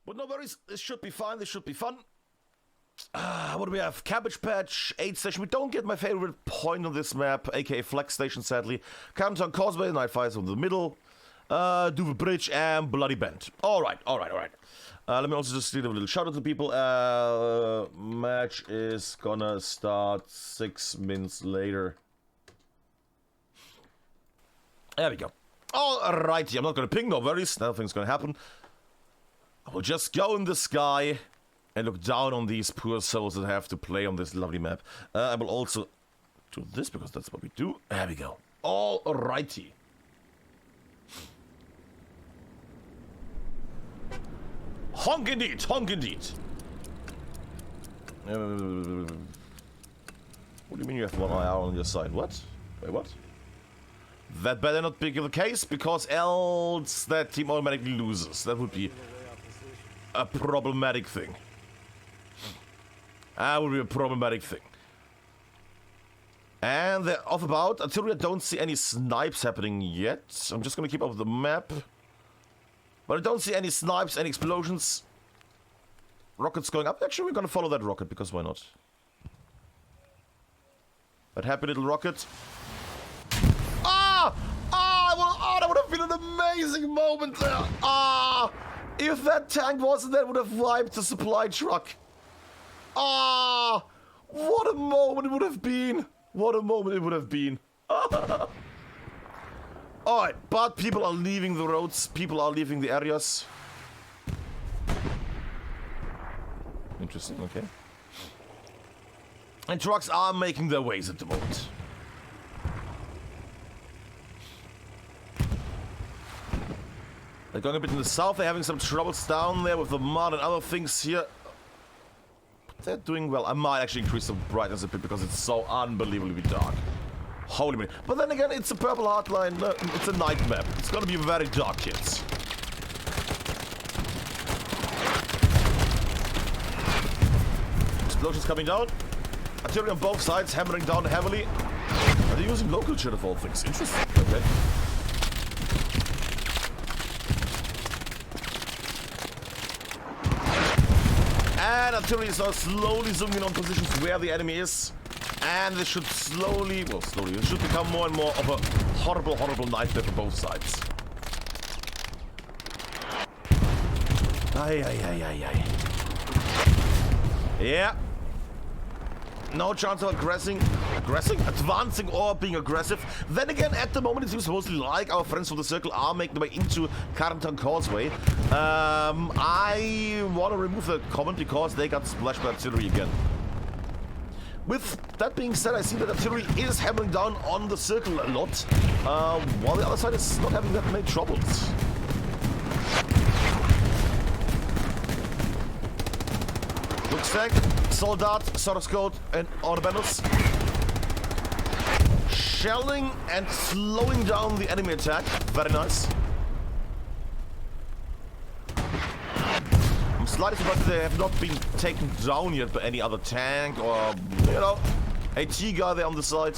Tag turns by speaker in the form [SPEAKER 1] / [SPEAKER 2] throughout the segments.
[SPEAKER 1] But no worries, this should be fine, this should be fun. What do we have? Cabbage Patch, Aid Station. We don't get my favorite point on this map, aka Flag Station, sadly. Carentan, Causeway, Night Fires in the middle. Douve Bridge, and Bloody Bend. Alright. Let me also just do a little shout out to people. Match is gonna start 6 minutes later. There we go. Alrighty, I'm not gonna ping, no worries, nothing's gonna happen. I will just go in the sky and look down on these poor souls that have to play on this lovely map. I will also do this because that's what we do. There we go. Alrighty. Honk indeed, honk indeed. What do you mean you have one IR on your side? What? Wait, what? That better not be the case, because else that team automatically loses. That would be a problematic thing. That would be a problematic thing. And they're off about. Until I don't see any snipes happening yet. I'm just gonna keep up with the map. But I don't see any snipes, any explosions. Rockets going up. Actually, we're gonna follow that rocket, because why not? That happy little rocket. That would have been an amazing moment there. If that tank wasn't there, it would have wiped the supply truck. What a moment it would have been. What a moment it would have been. Alright, but people are leaving the roads. People are leaving the areas. Interesting, okay. And trucks are making their ways at the moment. They're going a bit in the south, they're having some troubles down there with the mud and other things here. But they're doing well. I might actually increase the brightness a bit because it's so unbelievably dark. Holy man. But then again, it's a purple hardline, it's a night map. It's gonna be very dark, kids. Explosions coming down. Artillery on both sides, hammering down heavily. Are they using local shit of all things? Interesting. Okay. And artillery is now slowly zooming in on positions where the enemy is. And this should slowly, it should become more and more of a horrible, horrible nightmare for both sides. Ay. Yeah. No chance of advancing or being aggressive. Then again, at the moment it seems mostly like our friends from the circle are making their way into Carentan Causeway. I want to remove the comment because they got splashed by artillery again. With that being said, I see that artillery is hammering down on the circle a lot, while the other side is not having that many troubles. Luchs, Soldat, Soroscope, and Orbanos. Shelling and slowing down the enemy attack. Very nice. I'm slightly surprised they have not been taken down yet by any other tank or, you know, AT guy there on the side.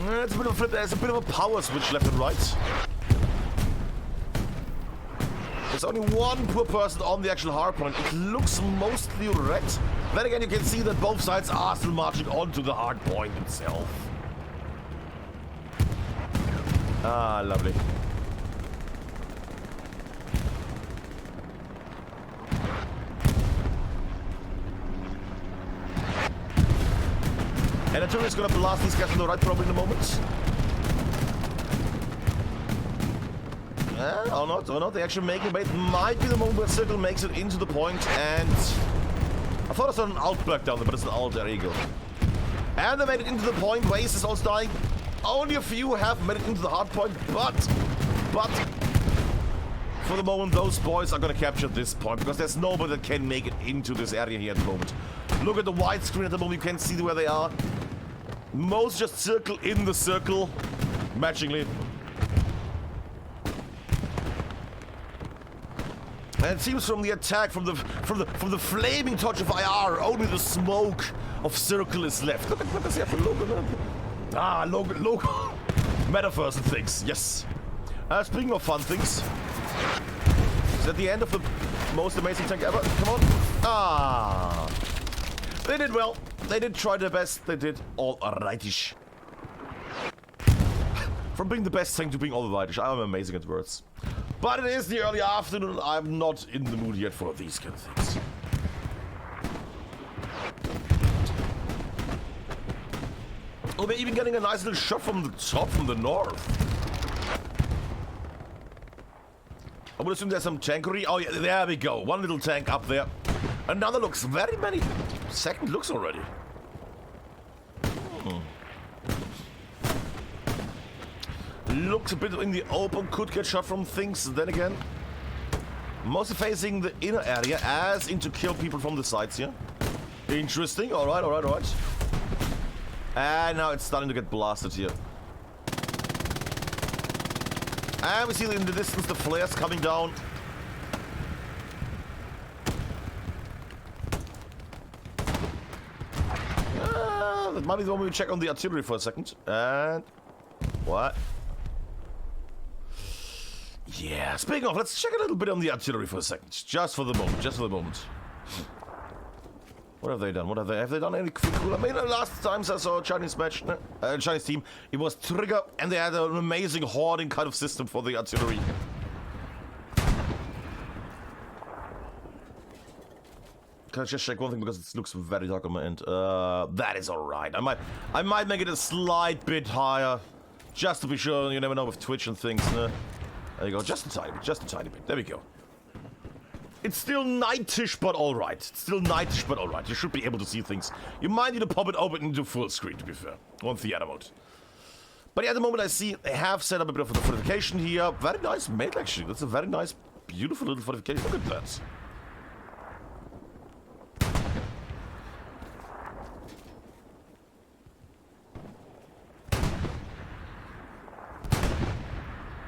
[SPEAKER 1] It's a bit of a flip. There's a bit of a power switch left and right. There's only one poor person on the actual hardpoint. It looks mostly red. Then again, you can see that both sides are still marching onto the hardpoint itself. Ah, lovely. And artillery is gonna blast these guys on the right probably in a moment. Or not, they actually make it. It might be the moment where Circle makes it into the point, and I thought I saw an alt black down there, but it's an alt, there you go. And they made it into the point. Waste is also dying. Only a few have made it into the hard point, but for the moment those boys are gonna capture this point because there's nobody that can make it into this area here at the moment. Look at the wide screen at the moment, you can see where they are. Most just circle in the circle, matchingly. And it seems from the attack, from the flaming touch of IR, only the smoke of circle is left. Look at this here for local. Local metaphors and things. Yes. Speaking of fun things, Is that the end of the most amazing tank ever? Come on. Ah. They did well. They did try their best. They did all rightish. From being the best tank to being all rightish, I'm amazing at words. But it is the early afternoon. I'm not in the mood yet for these kind of things. Oh, we're even getting a nice little shot from the top, from the north. I would assume there's some tankery. Oh yeah, there we go. One little tank up there. Another looks very many. Second looks already. Looks a bit in the open. Could get shot from things. Then again, mostly facing the inner area as in to kill people from the sides here. Interesting. All right, all right, all right. And now it's starting to get blasted here. And we see in the distance the flares coming down. That might be the moment we check on the artillery for a second. And what? Yeah, speaking of, let's check a little bit on the artillery for a second. Just for the moment, just for the moment. What have they done? What have they done anything cool? I mean, last times I saw a Chinese match, Chinese team, it was Trigger, and they had an amazing hoarding kind of system for the artillery. Can I just check one thing because it looks very dark on my end? That is alright. I might make it a slight bit higher, just to be sure. You never know with Twitch and things. There you go, just a tiny bit. There we go. It's still nightish, but alright. It's still nightish, but alright. You should be able to see things. You might need to pop it open into full screen, to be fair. On theater mode. But yeah, at the moment I see they have set up a bit of a fortification here. Very nice made, actually. That's a very nice, beautiful little fortification. Look at that.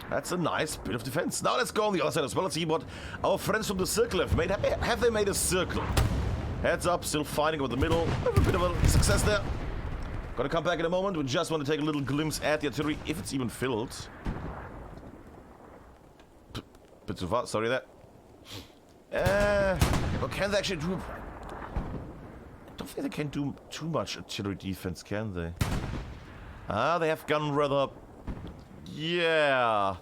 [SPEAKER 1] That's a nice bit of defense. Now let's go on the other side as well and see what our friends from the circle have made. Have they made a circle? Heads up, still fighting over the middle. Have a bit of a success there. Gonna come back in a moment. We just want to take a little glimpse at the artillery, if it's even filled. Bit too far, sorry there. Well, can they actually do... I don't think they can do too much artillery defense, can they? Ah, they have gun rather... Yeah.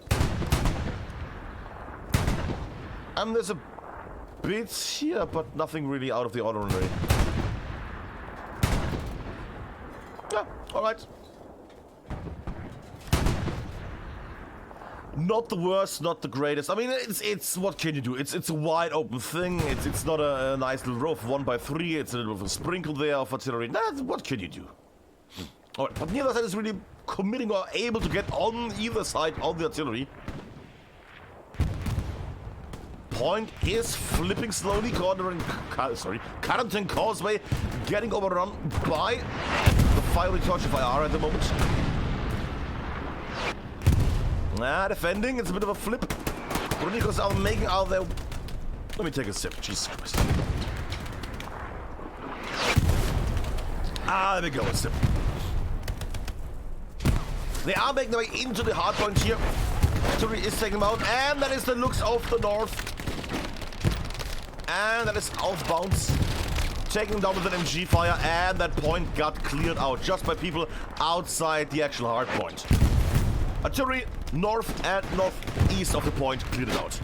[SPEAKER 1] And there's a bit here, but nothing really out of the ordinary. Yeah, alright. Not the worst, not the greatest. I mean, it's what can you do? It's a wide open thing. It's not a nice little row of 1x3. It's a little bit of a sprinkle there of artillery. Nah, what can you do? Alright, but neither side is really committing or able to get on either side of the artillery. Point is flipping slowly, Carentan Causeway getting overrun by the fiery torch of IR at the moment. Defending, it's a bit of a flip. Bronico's are making out there. Let me take a sip, Jesus Christ. There we go, a sip. They are making their way into the hard point here. Artillery is taking them out, and that is the Luchs of the north. And that is outbounds. Taking them down with an MG fire, and that point got cleared out just by people outside the actual hard point. Artillery north and northeast of the point cleared it out.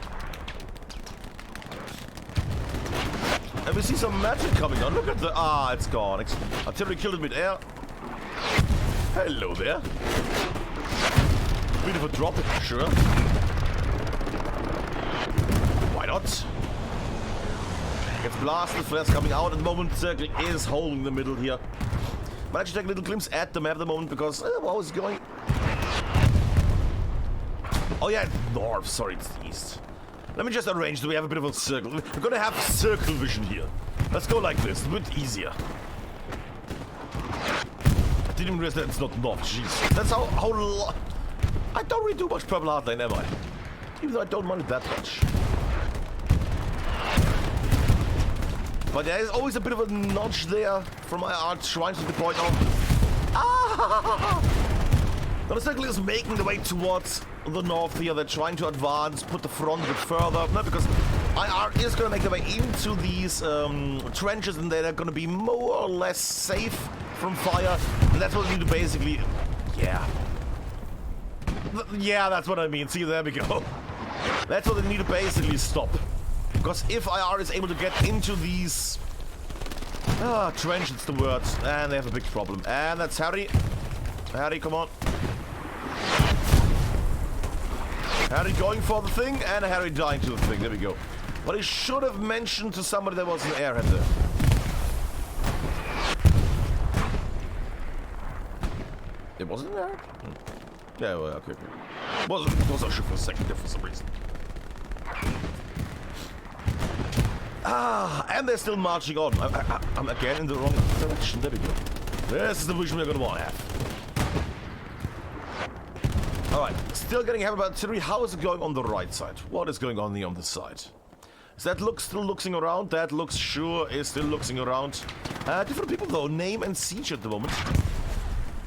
[SPEAKER 1] And we see some magic coming on. Look at the... it's gone. Artillery killed it mid-air. Hello there. Bit of a drop, sure. Why not? Gets blasted, flares coming out at the moment. Circle is holding the middle here. Might actually take a little glimpse at the map at the moment because how is it going? Oh yeah, north. Sorry, it's the east. Let me just arrange that we have a bit of a circle. We're gonna have circle vision here. Let's go like this, a bit easier. I didn't even realize that it's not north. Jeez, that's how I don't really do much purple hardline, am I? Even though I don't mind it that much. But there is always a bit of a notch there from my art trying to the point of... Now the circle is making the way towards the north here. They're trying to advance, put the front a bit further. No, because IR is going to make their way into these trenches, and they're going to be more or less safe from fire. And that's what we need to basically... Yeah. Yeah, that's what I mean. See, there we go. That's what they need to basically stop. Because if IR is able to get into these... trench, it's the word. And they have a big problem. And that's Harry. Harry, come on. Harry going for the thing, and Harry dying to the thing. There we go. But he should have mentioned to somebody there was an airhead there. It wasn't an airhead? Yeah, well, okay. It was a ship for a second there for some reason. And they're still marching on. I'm again in the wrong direction. There we go. This is the vision we're going to want to have. Alright, still getting hammered by artillery. How is it going on the right side? What is going on here on this side? Is that Luchs still looking around? That Luchs sure is still looking around. Different people though, name and siege at the moment.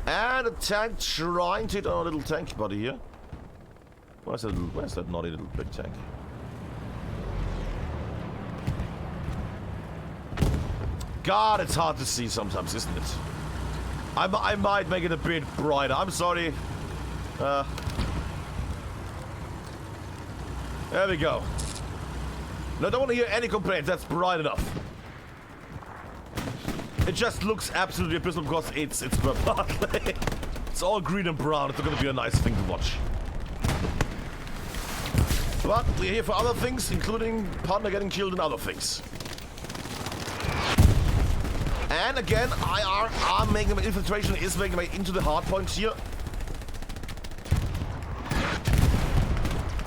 [SPEAKER 1] And a tank trying to hit our little tank buddy here. Where's that naughty little big tank? God, it's hard to see sometimes, isn't it? I might make it a bit brighter. I'm sorry. There we go. No, I don't want to hear any complaints. That's bright enough. It just looks absolutely abysmal because it's purple. It's all green and brown. It's going to be a nice thing to watch. But we're here for other things, including partner getting killed and other things. And again, IR are making infiltration, is making way into the hard points here.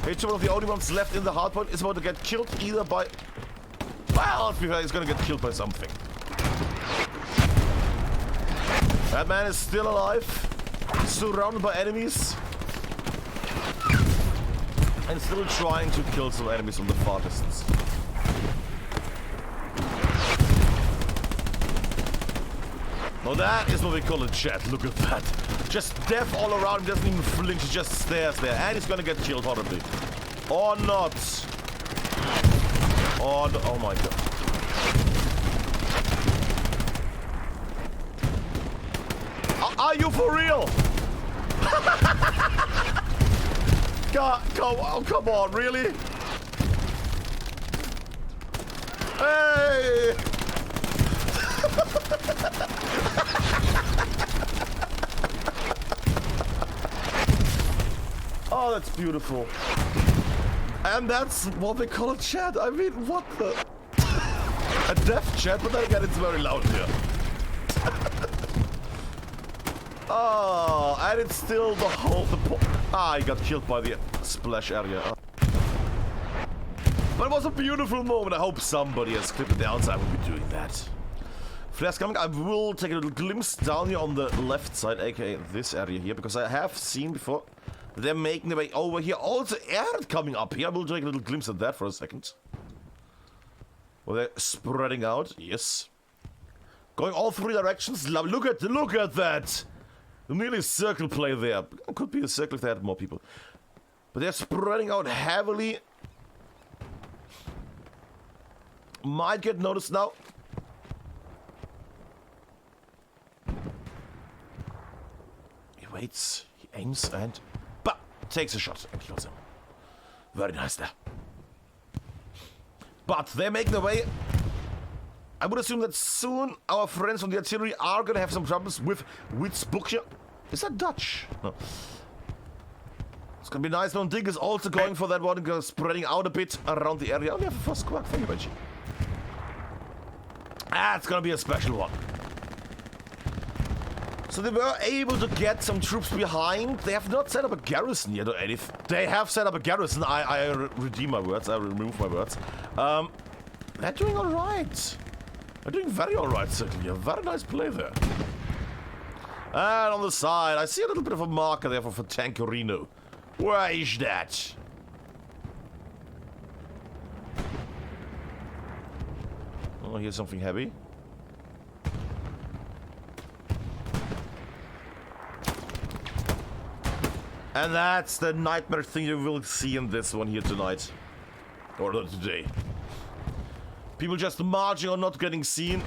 [SPEAKER 1] HITTO, one of the only ones left in the hard point, is about to get killed either by... Well, let's be fair, he's gonna get killed by something. That man is still alive, surrounded by enemies. And still trying to kill some enemies from the far distance. Now that is what we call a chat. Look at that. Just death all around, doesn't even flinch, he just stares there. And he's gonna get killed horribly. Or not. Or no, oh my god. Are you for real? God, oh, come on, really? Hey! Oh, that's beautiful. And that's what they call a chat. I mean, what the? A death chat, but then again, it's very loud here. Oh, and it's still the whole... he got killed by the splash area. Oh. But it was a beautiful moment. I hope somebody has clipped it down, so I will be doing that. Flares coming. I will take a little glimpse down here on the left side, aka this area here, because I have seen before that they're making their way over here. Also, air coming up here. I will take a little glimpse at that for a second. Well, they're spreading out. Yes. Going all three directions. Look at that. Nearly a circle play there. Could be a circle if they had more people. But they're spreading out heavily. Might get noticed now. He waits, he aims, and takes a shot and kills him. Very nice there. But they're making their way. I would assume that soon our friends from the artillery are gonna have some troubles with book here. Is that Dutch? No. It's gonna be nice. One Dig is also going for that one, spreading out a bit around the area. Oh, we have a first squawk. Thank you, Benji. It's gonna be a special one. So they were able to get some troops behind. They have not set up a garrison yet or anything. They have set up a garrison. I redeem my words. I remove my words. They're doing alright. They're doing very alright, certainly. A very nice play there. And on the side, I see a little bit of a marker there for Tankerino. Where is that? Oh, here's something heavy. And that's the nightmare thing you will see in this one here tonight. Or not today. People just marching or not getting seen.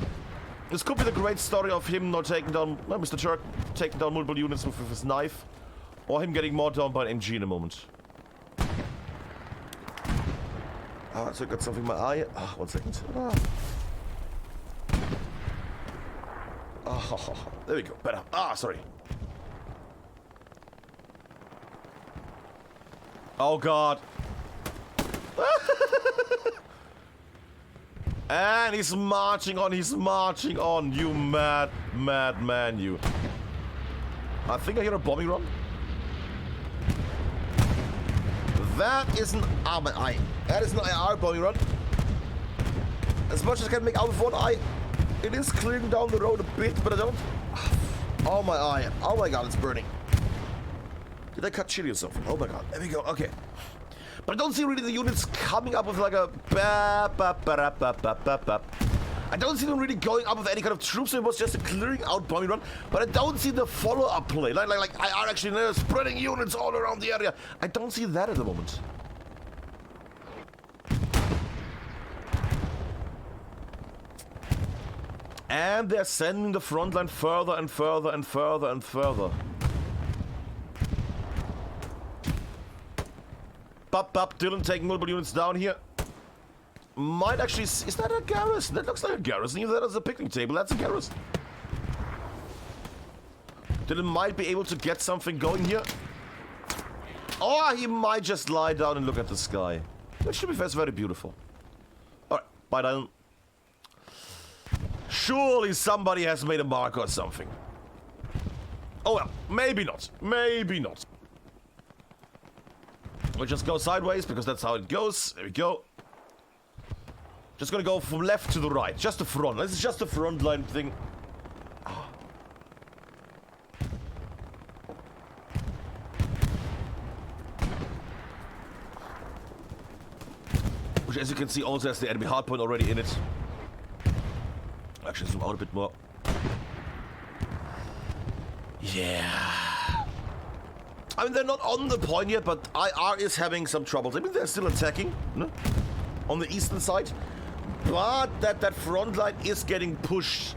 [SPEAKER 1] This could be the great story of him not taking down, Mr. Turk taking down multiple units with his knife. Or him getting more down by an MG in a moment. Ah, so I got something in my eye. Ah, 1 second. Ah. Oh, there we go. Better. Ah, sorry. Oh, God. And he's marching on, you mad man, you. I think I hear a bombing run. That is an my eye. That is an IR bombing run. As much as I can make out with one eye, it is clearing down the road a bit, but I don't. Oh my eye. Oh my God, it's burning. Did I cut chili or something? Oh my God. There we go. Okay. But I don't see really the units coming up with like a I don't see them really going up with any kind of troops. It was just a clearing out bombing run. But I don't see the follow-up play. Like I are actually spreading units all around the area. I don't see that at the moment. And they're sending the front line further and further and further and further. Bop, Dylan taking multiple units down here. Might actually... Is that a garrison? That looks like a garrison. Either that is a picnic table. That's a garrison. Dylan might be able to get something going here. Or he might just lie down and look at the sky. Which, to be fair, is very beautiful. Alright, bye, Dylan. Surely somebody has made a mark or something. Oh well, maybe not. Maybe not. We'll just go sideways because that's how it goes. There we go. Just gonna go from left to the right. Just the front. This is just the front line thing. Which, as you can see, also has the enemy hardpoint already in it. Actually, zoom out a bit more. Yeah. I mean, they're not on the point yet, but IR is having some troubles. I mean, they're still attacking, no? On the eastern side. But that front line is getting pushed.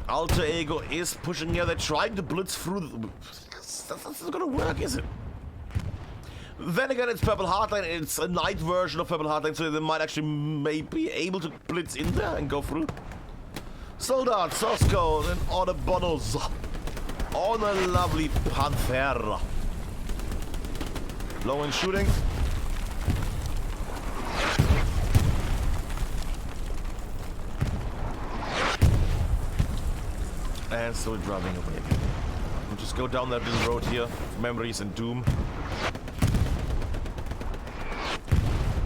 [SPEAKER 1] Anti-Arty is pushing here. They're trying to blitz through the... That's not gonna work, is it? Then again, it's Purple Heartline. It's a night version of Purple Heartline, so they might actually maybe able to blitz in there and go through. Soldat, Sosko, and on the bottles. On a lovely Panther. Low in shooting. And so driving away. We'll just go down that little road here. Memories and Doom.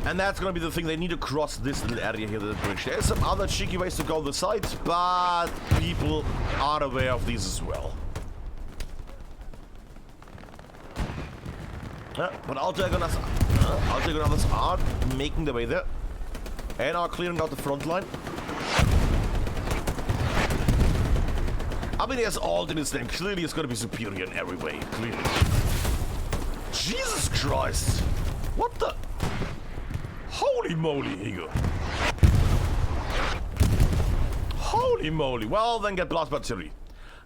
[SPEAKER 1] And that's gonna be the thing, they need to cross this little area here, the bridge. There's some other cheeky ways to go on the side, but people are aware of these as well. But Anti-Arty are making their way there. And are clearing out the front line. I mean, he has ult in his name. Clearly, it's gonna be superior in every way. Clearly. Jesus Christ! What the? Holy moly, Higo. Holy moly. Well, then get blast by artillery.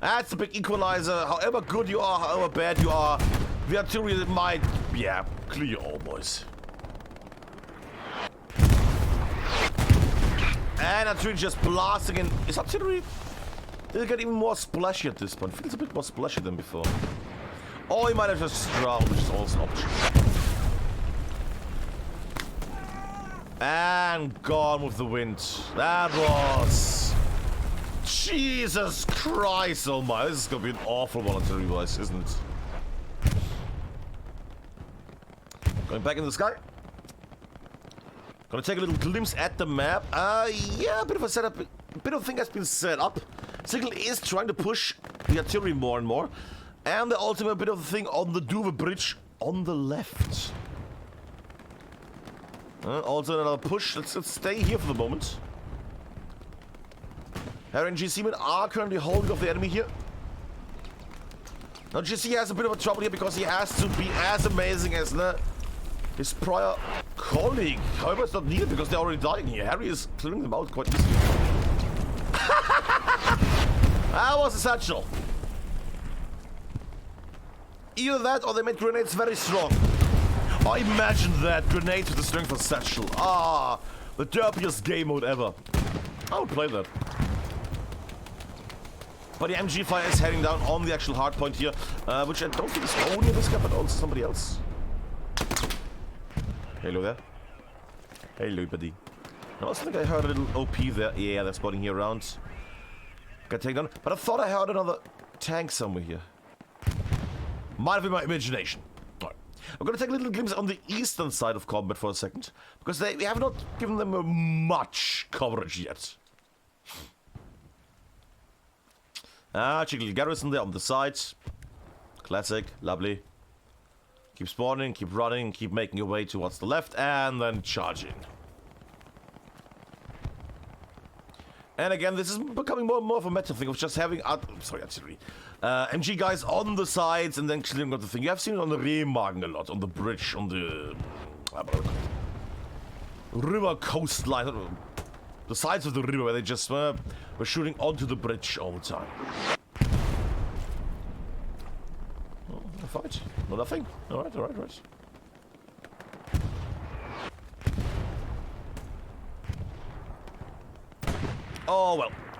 [SPEAKER 1] That's the big equalizer. However good you are, however bad you are, the artillery might, yeah, clear all, boys. And artillery just blasting in. Is artillery... It'll get even more splashy at this point. Feels a bit more splashy than before. Or he might have just drowned, which is also an option. And gone with the wind. That was... Jesus Christ, oh my. This is gonna be an awful one artillery-wise, isn't it? Going back in the sky. Gonna take a little glimpse at the map. Yeah, a bit of a setup. A bit of a thing has been set up. Signal is trying to push the artillery more and more. And the ultimate bit of the thing on the Douve bridge on the left. Also another push. Let's stay here for the moment. RNG Seamen are currently holding off the enemy here. Now GC has a bit of a trouble here because he has to be as amazing as his prior colleague. However, it's not needed because they're already dying here. Harry is clearing them out quite easily. That was a satchel. Either that or they made grenades very strong. Oh, imagine that. Grenades with the strength of satchel. Ah, the derpiest game mode ever. I would play that. But the MG fire is heading down on the actual hard point here, which I don't think is only this guy, but also somebody else. Hello there. Hello, buddy. I also think I heard a little OP there. Yeah, they're spotting here around. Got taken down. But I thought I heard another tank somewhere here. Might have been my imagination. Alright. I'm gonna take a little glimpse on the eastern side of combat for a second, because we have not given them much coverage yet. Chickly garrison there on the side. Classic, lovely. Keep spawning, keep running, keep making your way towards the left, and then charging. And again, this is becoming more and more of a meta thing of just having artillery. MG guys on the sides and then clearing up the thing. You have seen it on the Remagen a lot, on the bridge, on the river coastline. The sides of the river where they just were shooting onto the bridge all the time. Oh, a fight? No, nothing? Alright, alright, alright.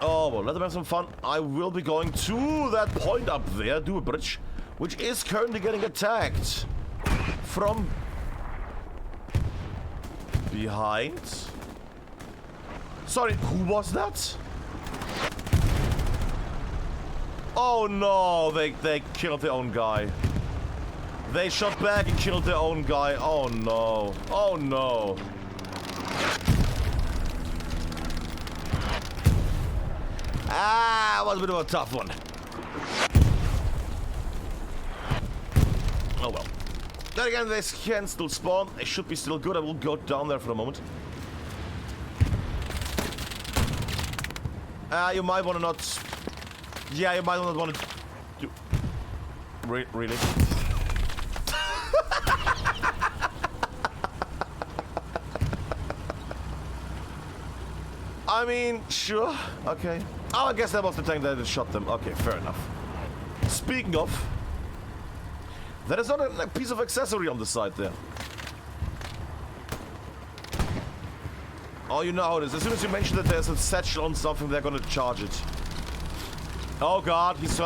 [SPEAKER 1] Oh well, let them have some fun. I will be going to that point up there, do a bridge, which is currently getting attacked from behind. Sorry, who was that? Oh no, they killed their own guy. They shot back and killed their own guy. Oh no, oh no. Ah, was a bit of a tough one. Oh well. Then again, they can still spawn. They should be still good. I will go down there for a moment. You might want to not... Yeah, you might not want to... do... Really? I mean, sure. Okay. Oh, I guess that was the tank that shot them. Okay, fair enough. Speaking of... There is not a piece of accessory on the side there. Oh, you know how it is. As soon as you mention that there's a satchel on something, they're gonna charge it. Oh god, he's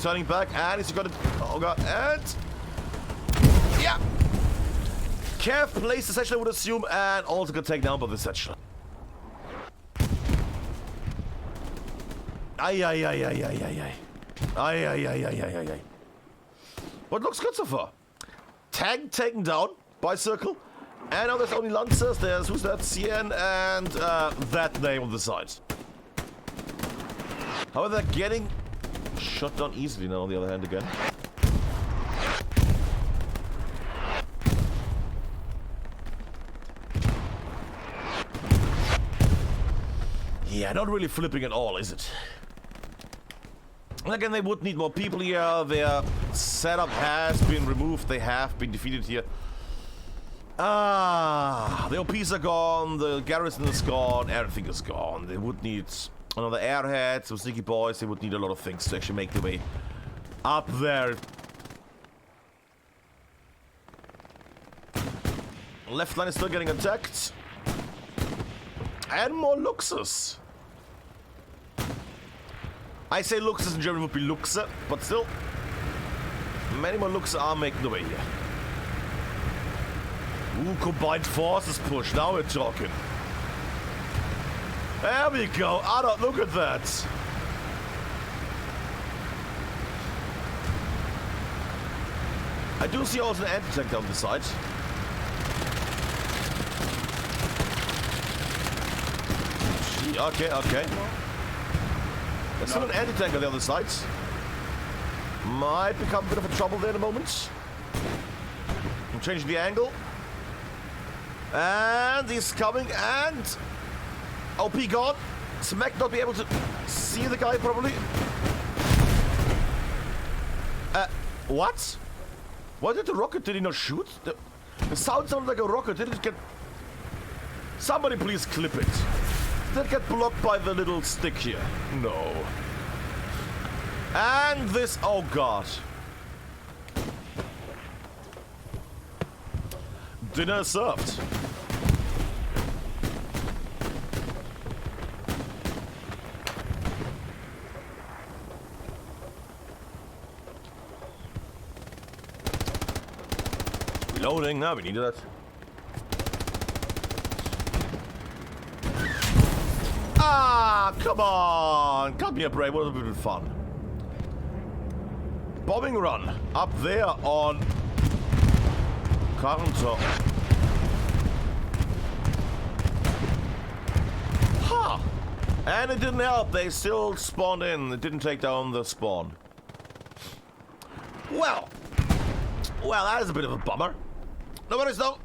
[SPEAKER 1] turning back, and he's gonna... Oh god, and... Yeah! Cav placed the satchel, I would assume, and also got taken down by the satchel. Ay. What looks good so far? Tank taken down by Circle. And now there's only Lancers. There's, who's that? CN and that name on the side. However, they're getting shot down easily now on the other hand again. Yeah, not really flipping at all, is it? And again, they would need more people here. Their setup has been removed. They have been defeated here. Ah, the OPs are gone. The garrison is gone. Everything is gone. They would need another airhead, some sneaky boys. They would need a lot of things to actually make their way up there. Left line is still getting attacked. And more Luxes. I say Luxes in German would be Luchse, but still, many more Luchse are making the way here. Ooh, combined forces push, now we're talking. There we go, look at that. I do see also an anti-tank down the side. Okay. There's still an anti-tank on the other side. Might become a bit of a trouble there in a moment. I'm changing the angle. And he's coming and... OP gone. Smack not be able to see the guy properly. What? Why did the rocket, did he not shoot? The sound sounded like a rocket, did it get... Somebody please clip it. Did it get blocked by the little stick here? No. And this, oh god. Dinner served. Reloading, now we needed that. Ah, come on! Cut me a break, what would have been fun. Bombing run up there on Carentan. Ha! And it didn't help, they still spawned in. It didn't take down the spawn. Well, that is a bit of a bummer. No worries though.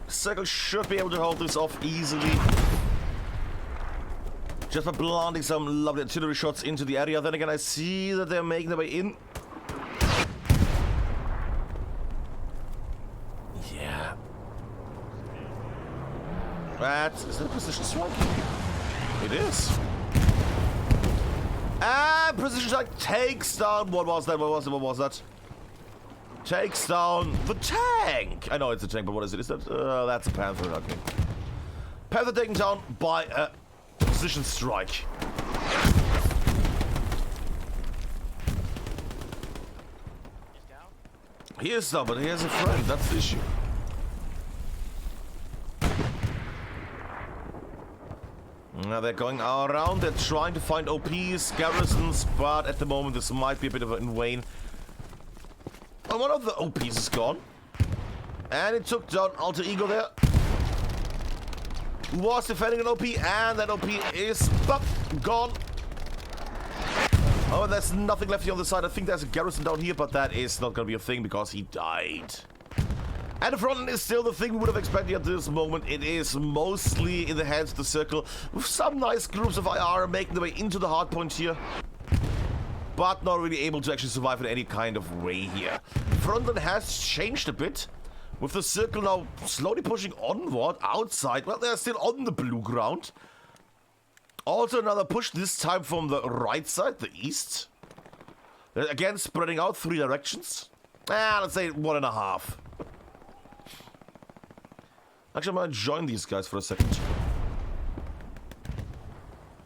[SPEAKER 1] Circle should be able to hold this off easily. Just by planting some lovely artillery shots into the area. Then again, I see that they're making their way in. Yeah. Is that a precision strike? It is. And precision strike takes down. What was that? What was that? Takes down the tank. I know it's a tank, but what is it? Is that? That's a Panther. Okay. Panther taken down by a precision strike. He is down, but he has a friend. That's the issue. Now they're going around. They're trying to find OPs, garrisons, but at the moment this might be a bit of in vain. And one of the OPs is gone. And it took down Alter-Ego there. Who was defending an OP, and that OP is gone. Oh, and there's nothing left here on the side. I think there's a garrison down here, but that is not going to be a thing because he died. And the front end is still the thing we would have expected at this moment. It is mostly in the hands of the circle, with some nice groups of IR making their way into the hardpoint here. But not really able to actually survive in any kind of way here. Front end has changed a bit. With the circle now slowly pushing onward, outside. Well, they're still on the blue ground. Also another push, this time from the right side, the east. They're again spreading out 3 directions. Let's say 1.5. Actually, I might join these guys for a second.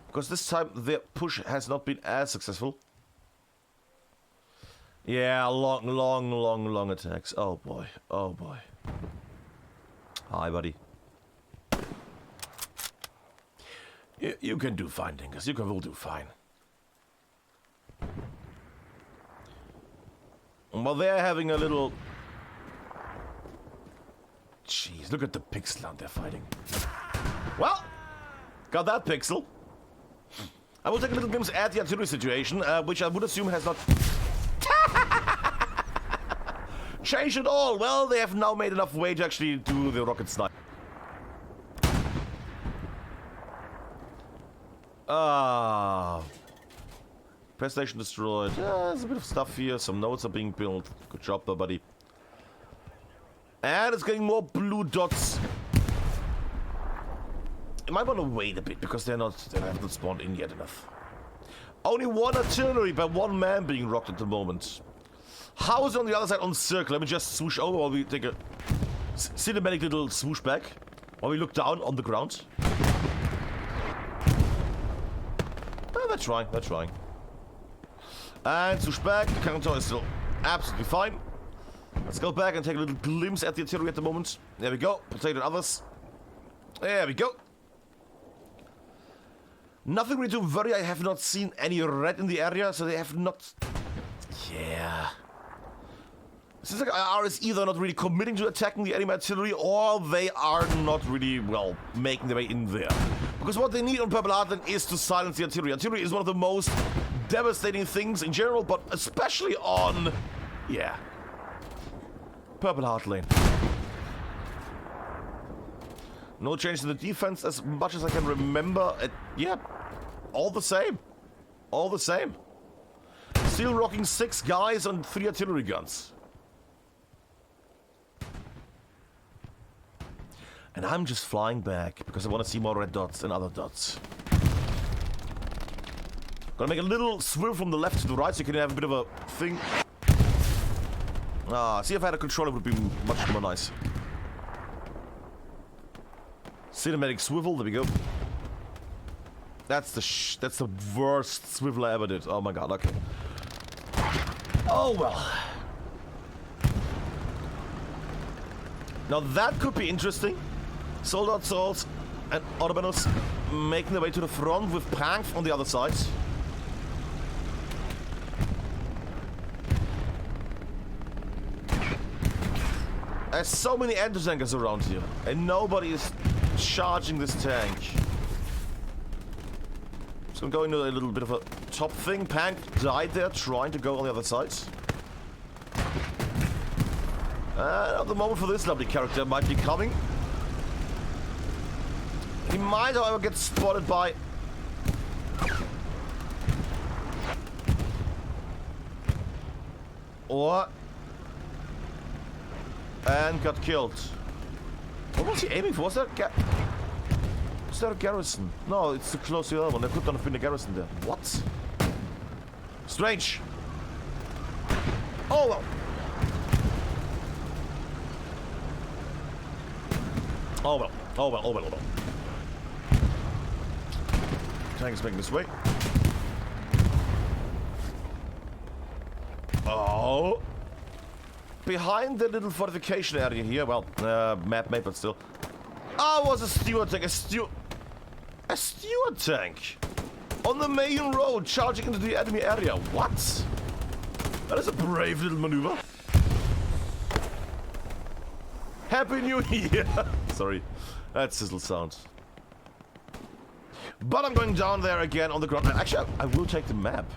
[SPEAKER 1] Because this time their push has not been as successful. Yeah, long attacks. Oh boy, oh boy. Hi, buddy. You can do fine, Dingus. You will do fine. Well, they're having a little... Jeez, look at the pixel they're fighting. Well, got that pixel. I will take a little glimpse at the artillery situation, which I would assume has not... changed at all. Well, they have now made enough way to actually do the rocket snipe. Press station destroyed. There's a bit of stuff here. Some nodes are being built. Good job there, buddy. And it's getting more blue dots. You might want to wait a bit because they have not spawned in yet enough. Only 1 artillery by 1 man being rocked at the moment. How is it on the other side on the circle? Let me just swoosh over while we take a cinematic little swoosh back. While we look down on the ground. Oh, they're trying, they're trying. And swoosh back. The Carentan is still absolutely fine. Let's go back and take a little glimpse at the artillery at the moment. There we go. Potato and others. There we go. Nothing really to worry. I have not seen any red in the area, so they have not... Yeah... Seems like IR is either not really committing to attacking the enemy artillery, or they are not really, well, making their way in there. Because what they need on Purple Heartland is to silence the artillery. Artillery is one of the most devastating things in general, but especially on... Yeah. Purple Heartland. No change to the defense as much as I can remember. Yeah, all the same. All the same. Still rocking 6 guys and 3 artillery guns. And I'm just flying back because I want to see more red dots and other dots. Gonna make a little swerve from the left to the right so you can have a bit of a thing. See if I had a controller it would be much more nice. Cinematic swivel, there we go. That's the worst swivel I ever did. Oh my god, okay. Oh well. Now that could be interesting. Soldat Souls and Autobanos making their way to the front with Panth on the other side. There's so many anti-tankers around here, and nobody is charging this tank. So I'm going to a little bit of a top thing. Pank died there trying to go on the other side. And the moment for this lovely character might be coming. He might, however, get spotted by... Or... And got killed. What was he aiming for? Was that a garrison? No, it's too close to the other one. There could not have been a garrison there. What? Strange. Oh well. Oh well. Oh well. Oh well. Oh well. Tank is making this way. Oh. Behind the little fortification area here, well, map mate, but still. Oh, it was a steward tank, a steward tank! On the main road, charging into the enemy area. What? That is a brave little maneuver. Happy New Year! Sorry, that's sizzle sound. But I'm going down there again on the ground. Actually, I will take the map.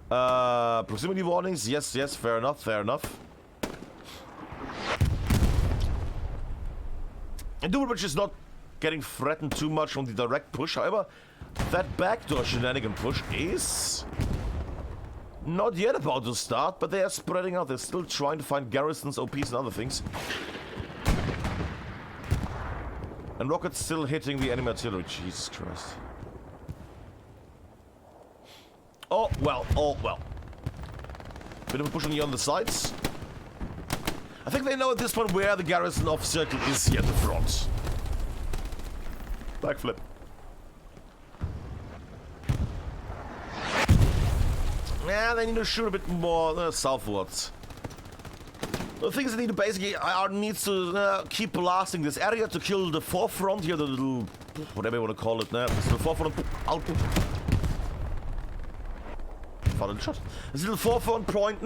[SPEAKER 1] Proximity warnings, yes, yes, fair enough, fair enough. And Douve is not getting threatened too much from the direct push. However, that backdoor shenanigan push is not yet about to start, but they are spreading out. They're still trying to find garrisons, OPs, and other things. And rockets still hitting the enemy artillery. Jesus Christ. Oh, well, oh, well. Bit of a push on the other sides. I think they know at this point where the garrison of Circle is here at the front. Backflip. Yeah, they need to shoot a bit more southwards. The things they need to basically needs to keep blasting this area to kill the forefront here, the little whatever you want to call it now. This little forefront output. Shot. This little forefront point,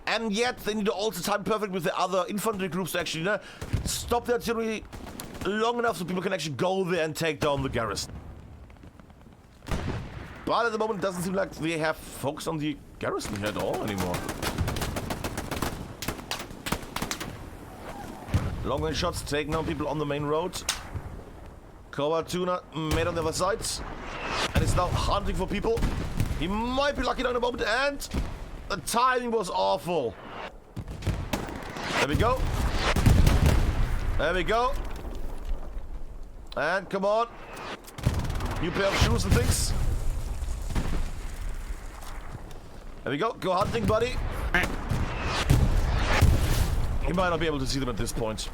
[SPEAKER 1] and yet they need to also time perfect with the other infantry groups to actually stop the artillery long enough so people can actually go there and take down the garrison. But at the moment, it doesn't seem like they have focus on the garrison here at all anymore. Long range shots taking down people on the main road. Coverttuna made on the other side, and it's now hunting for people. He might be lucky down the moment, and the timing was awful. There we go. There we go. And come on. New pair of shoes and things. There we go. Go hunting, buddy. You might not be able to see them at this point.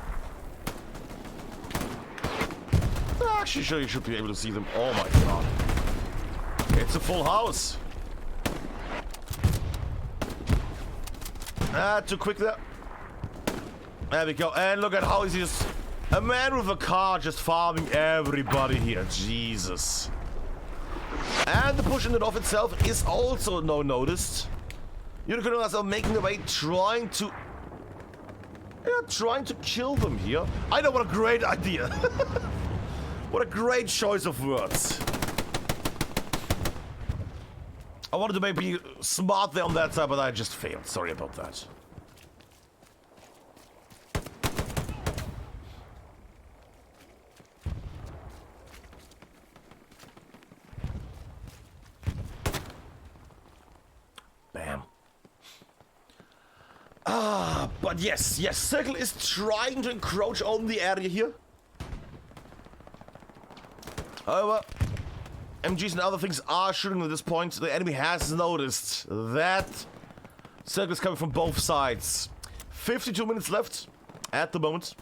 [SPEAKER 1] Actually, sure, you should be able to see them. Oh my god. It's a full house. Too quick there. There we go. And look at how he's just... A man with a car just farming everybody here. Jesus. And the pushing it off itself is also no noticed. Unicorns are making their way, trying to kill them here. I know, what a great idea. What a great choice of words. I wanted to maybe be smart there on that side, but I just failed. Sorry about that. Bam. But yes, Satchel is trying to encroach on the area here. However, MGs and other things are shooting at this point. The enemy has noticed that Satchel is coming from both sides. 52 minutes left at the moment.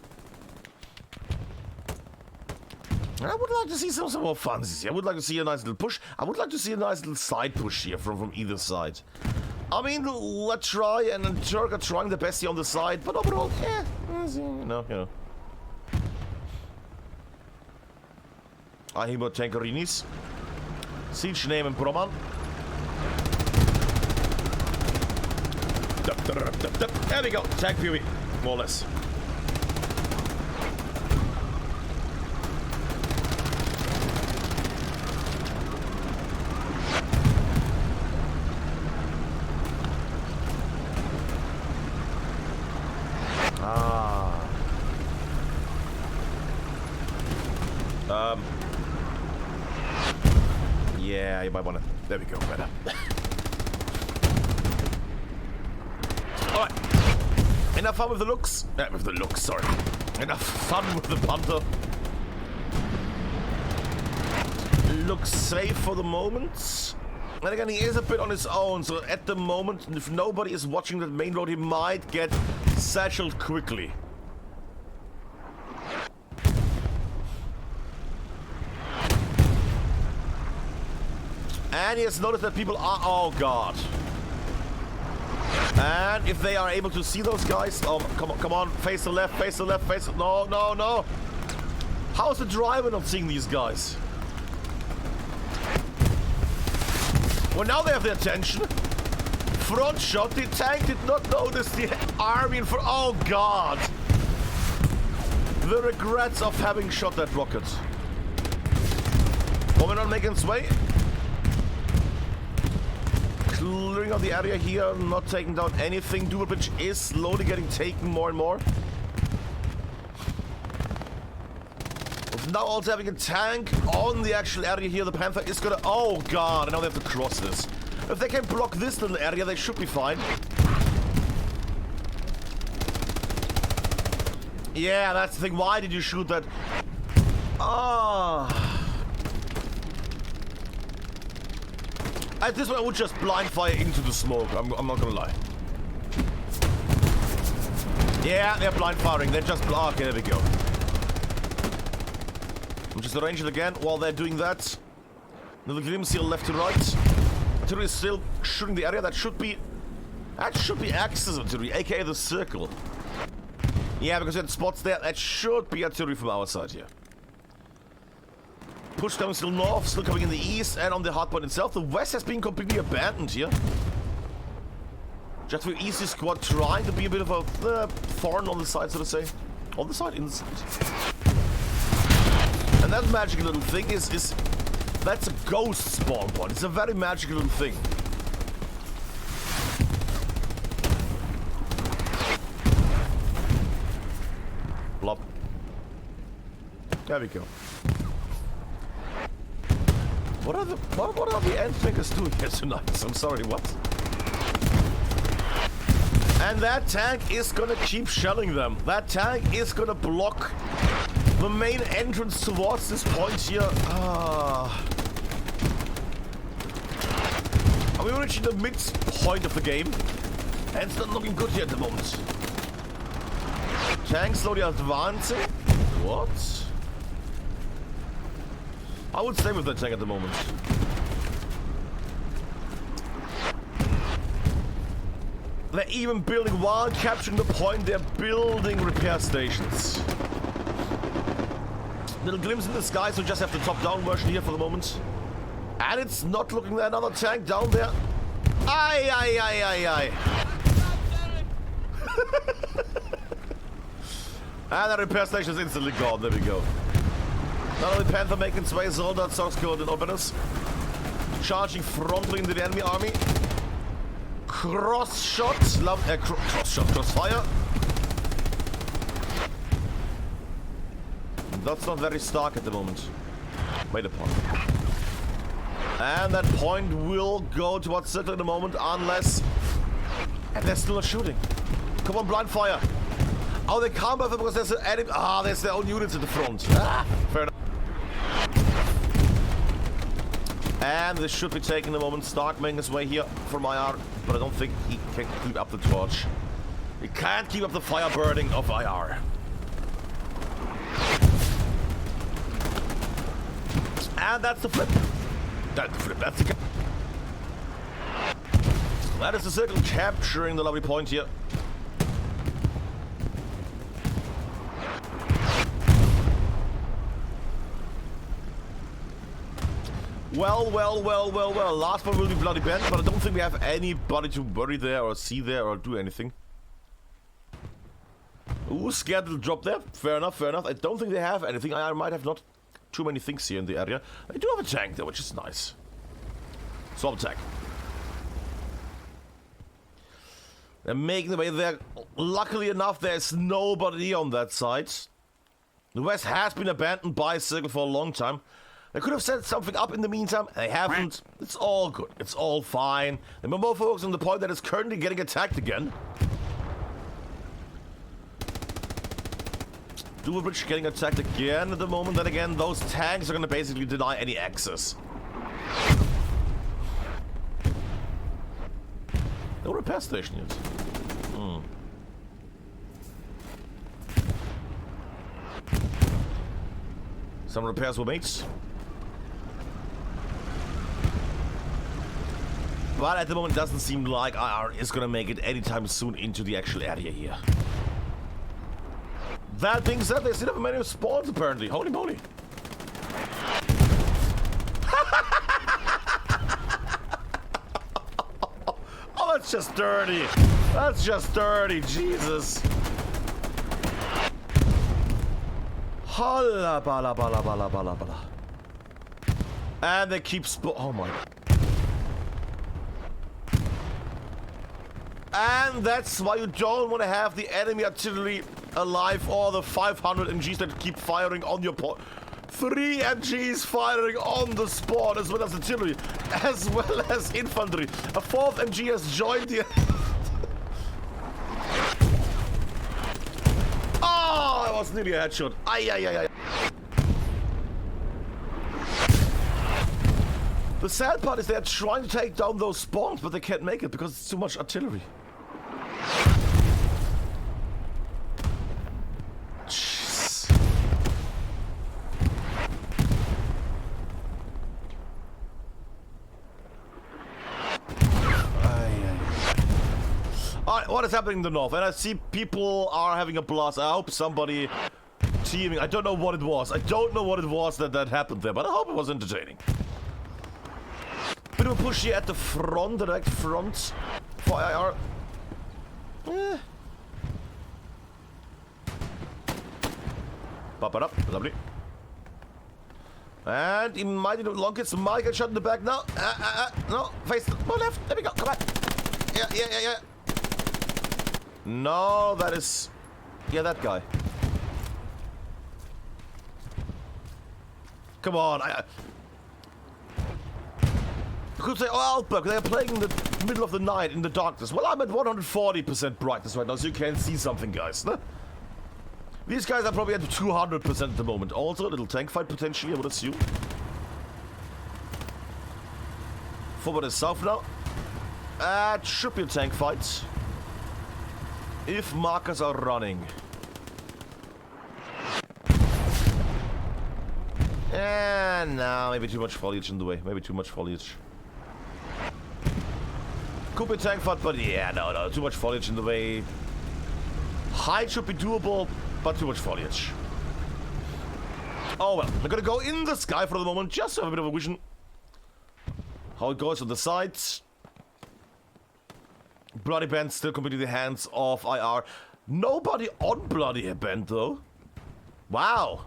[SPEAKER 1] I would like to see some more funsies here. I would like to see a nice little push. I would like to see a nice little side push here from either side. I mean, let's try, and the Turk are trying the best here on the side, but overall, you know. I hear about Tankerinis. Siege name and Broman. There we go, Tank POV, more or less. Yeah, you might want to. There we go, better. Alright. Enough fun with the looks. Sorry. Enough fun with the Panther. Looks safe for the moment. And again, he is a bit on his own, so at the moment, if nobody is watching that main road, he might get satcheled quickly. And he has noticed that people are... Oh, God. And if they are able to see those guys... Oh, come on. Face the left, face the left, face... No. How is the driver not seeing these guys? Well, now they have their attention. Front shot. The tank did not notice the army in front... Oh, God. The regrets of having shot that rocket. Coming on, making its way. Clearing out the area here, not taking down anything. Douve bridge is slowly getting taken more and more. With now also having a tank on the actual area here, the Panther is gonna... Oh, God, and now they have to cross this. If they can block this little area, they should be fine. Yeah, that's the thing. Why did you shoot that? At this point, I would just blind fire into the smoke. I'm not gonna lie. Yeah, they're blind firing. They're just... Okay, there we go. I'm just arrange it again while they're doing that. Another glimpse here left to right. Artillery is still shooting the area. That should be Axis artillery, aka the circle. Yeah, because we had spots there. That should be artillery from our side here. Push down still north, still coming in the east, and on the hardpoint itself. The west has been completely abandoned here. Just for easy squad trying to be a bit of a thorn on the side, so to say. On the side, inside. And that magic little thing is that's a ghost spawn point. It's a very magical little thing. Blop. There we go. What are the end fingers doing here tonight? I'm sorry, what? And that tank is gonna keep shelling them. That tank is gonna block the main entrance towards this point here. Are we reaching the midpoint of the game? And it's not looking good here at the moment. Tank slowly advancing. What? I would stay with that tank at the moment. They're even building, while capturing the point, they're building repair stations. Little glimpse in the sky, so just have the top-down version here for the moment. And it's not looking there. Another tank down there. Aye. And the repair station is instantly gone. There we go. Not only Panther making its way, Soldat, Source Code, and Openers. Charging frontally into the enemy army. Crossfire. That's not very stark at the moment. Wait a point. And that point will go towards Satchel in a moment, unless... And they're still not shooting. Come on, blind fire. Oh, they can't buff it because there's an enemy. Ah, there's their own units at the front. Ah, fair enough. And this should be taking a moment. Start making his way here from IR, but I don't think he can keep up the torch. He can't keep up the fire burning of IR. And that's the flip. That's the flip. That's the. That is the circle capturing the lovely point here. Well. Last one will be bloody bent, but I don't think we have anybody to worry there or see there or do anything. Ooh, scared to drop there. Fair enough, fair enough. I don't think they have anything. I might have not too many things here in the area. They do have a tank there, which is nice. Swap tank. They're making the way there. Luckily enough, there's nobody on that side. The west has been abandoned by Circle for a long time. They could have set something up in the meantime. They haven't. It's all good. It's all fine. They're more focused on the point that it's currently getting attacked again. Douve getting attacked again at the moment. Then again, those tanks are going to basically deny any access. No repair station yet. Some repairs were made. But at the moment, it doesn't seem like IR is going to make it anytime soon into the actual area here. That being said, they still have many spawns apparently. Holy moly. Oh, that's just dirty. That's just dirty. Jesus. Holla bala bala bala bala bala. And they keep oh my. And that's why you don't want to have the enemy artillery alive or the 500 MGs that keep firing on your point. 3 MGs firing on the spawn as well as artillery, as well as infantry. A 4th MG has joined the... Oh, that was nearly a headshot. Ay. The sad part is they're trying to take down those spawns, but they can't make it because it's too much artillery. Jeez. Alright, what is happening in the north? And I see people are having a blast. I hope somebody teaming. I don't know what it was. I don't know what it was that happened there, but I hope it was entertaining. Bit of a push here at the front, direct front for IR. Pop it up, lovely. And he might need a long kids. Might get shot in the back now. No, face no left. There we go. Come on. Yeah. No, that is. Yeah, that guy. Come on. I could say, oh, Outback, they're playing in the middle of the night in the darkness. Well, I'm at 140% brightness right now, so you can see something, guys. No? These guys are probably at 200% at the moment. Also, a little tank fight potentially, I would assume. Forward is south now. It should be a tank fight. If markers are running. And now maybe too much foliage in the way. Maybe too much foliage. Could be a tank fight, but yeah, no, too much foliage in the way. Height should be doable, but too much foliage. Oh well, I'm gonna go in the sky for the moment, just to have a bit of a vision. How it goes on the sides. Bloody Bend still completely in the hands of IR. Nobody on Bloody Bend though. Wow.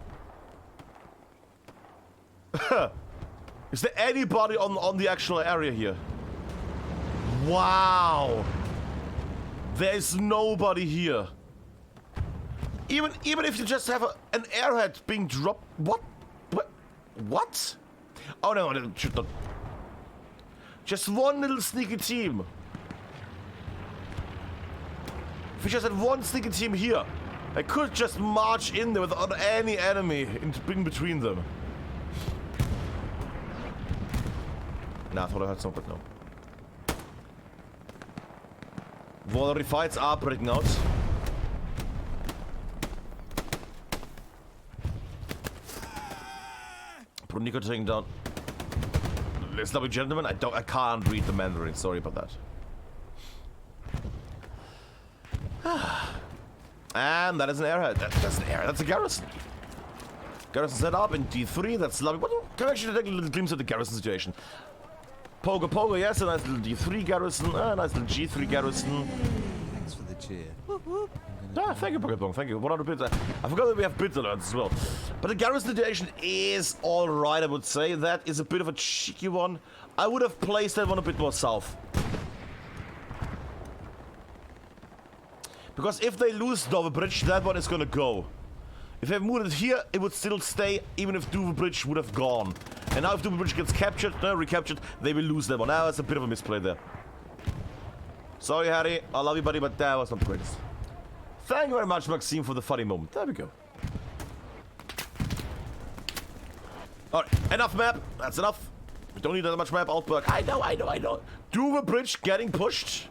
[SPEAKER 1] Is there anybody on the actual area here? Wow. There's nobody here. Even if you just have an airhead being dropped. What? Oh no, I should not. Just one little sneaky team. If we just had one sneaky team here, I could just march in there without any enemy in between them. Nah, I thought I heard something, but no. Volley fights are breaking out. Bronico taking down. This lovely gentleman. I can't read the Mandarin. Sorry about that. And that is an airhead. That's an air. That's a garrison. Garrison set up in D3. That's lovely. Can I actually take a little glimpse of the garrison situation? Pogo, yes, a nice little D3 garrison, a nice little G3 garrison.
[SPEAKER 2] Thanks for the cheer.
[SPEAKER 1] Ah, thank you, Pokebong, thank you. 100 bits. I forgot that we have bit alerts as well. But the garrison situation is alright, I would say. That is a bit of a cheeky one. I would have placed that one a bit more south. Because if they lose Douve Bridge, that one is gonna go. If they moved it here, it would still stay, even if Douve Bridge would have gone. And now if Douve Bridge gets captured, recaptured, they will lose that one. Now that's a bit of a misplay there. Sorry, Harry. I love you, buddy, but that was not the greatest. Thank you very much, Maxime, for the funny moment. There we go. Alright, enough map. That's enough. We don't need that much map outwork. I know. Douve Bridge getting pushed.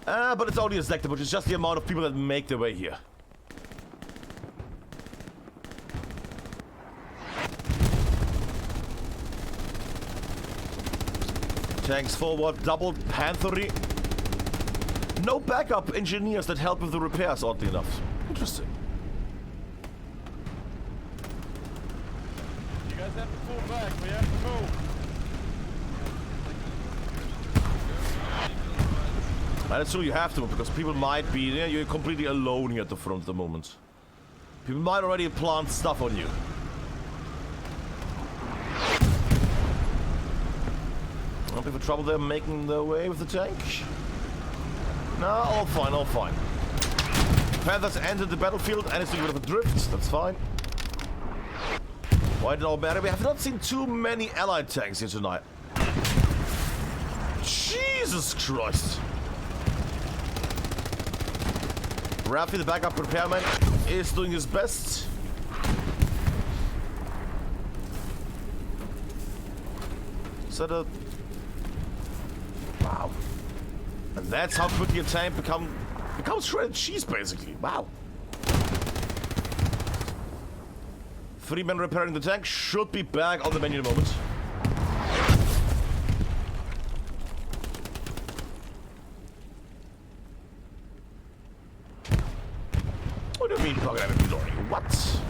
[SPEAKER 1] But it's only a sector, which is just the amount of people that make their way here. Tanks forward, doubled Panthery. No backup engineers that help with the repairs, oddly enough. Interesting.
[SPEAKER 3] You guys have to pull back, we have to move.
[SPEAKER 1] That's true, you have to, because people might be, you're completely alone here at the front at the moment. People might already plant stuff on you. A bit of trouble there making their way with the tank. No, all fine, all fine. Panthers entered the battlefield and it's a bit of a drift, that's fine. Why did it all matter? We have not seen too many allied tanks here tonight. Jesus Christ. Raffi, the backup repairman, is doing his best. Is that a... Wow. And that's how quickly a tank becomes shredded cheese, basically. Wow. 3 men repairing the tank should be back on the menu in a moment. What do you mean, program inventory? What?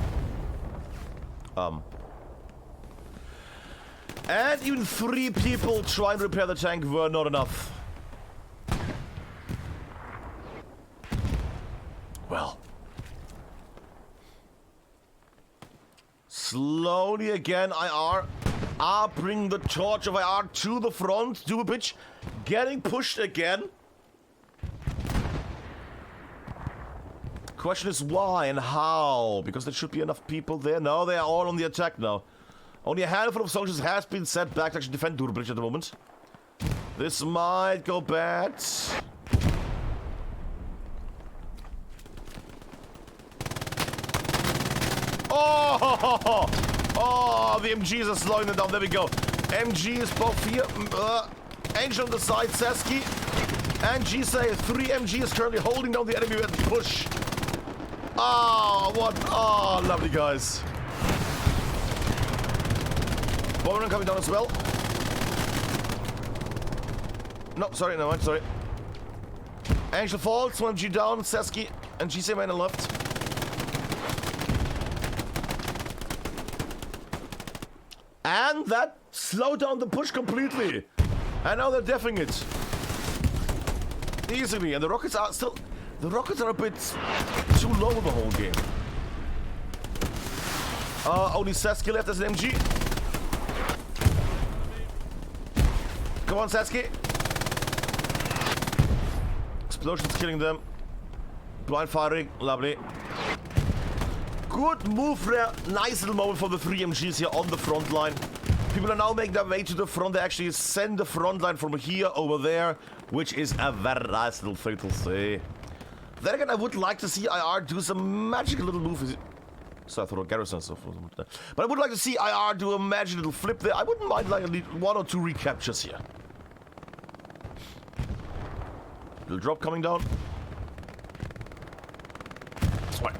[SPEAKER 1] And even 3 people trying to repair the tank were not enough. Well. Slowly again, IR are bringing the torch of IR to the front. Douve Bridge getting pushed again. Question is why and how? Because there should be enough people there. No, they are all on the attack now. Only a handful of soldiers has been sent back to actually defend Douve Bridge at the moment. This might go bad. Oh, the MGs are slowing them down. There we go. MG is both here. Angel on the side, Sasky. And G-Say, 3 MGs currently holding down the enemy with the push. Oh, what? Oh, lovely guys. Bomberman coming down as well. No, sorry, no, I'm sorry. Angel falls, 1 MG down, Sasky and G-Say man on left. And that slowed down the push completely. And now they're deafing it. Easily. And the rockets are still... The rockets are a bit too low the whole game. Only Sasky left as an MG. Come on, Sasky. Explosions killing them. Blind firing. Lovely. Good move there. Nice little moment for the 3 MGs here on the front line. People are now making their way to the front. They actually send the front line from here over there which is a very nice little thing to say. Then again, I would like to see IR do some magic little move. So I thought Garrison and stuff. But I would like to see IR do a magic little flip there. I wouldn't mind like 1 or 2 recaptures here. Little drop coming down. Right.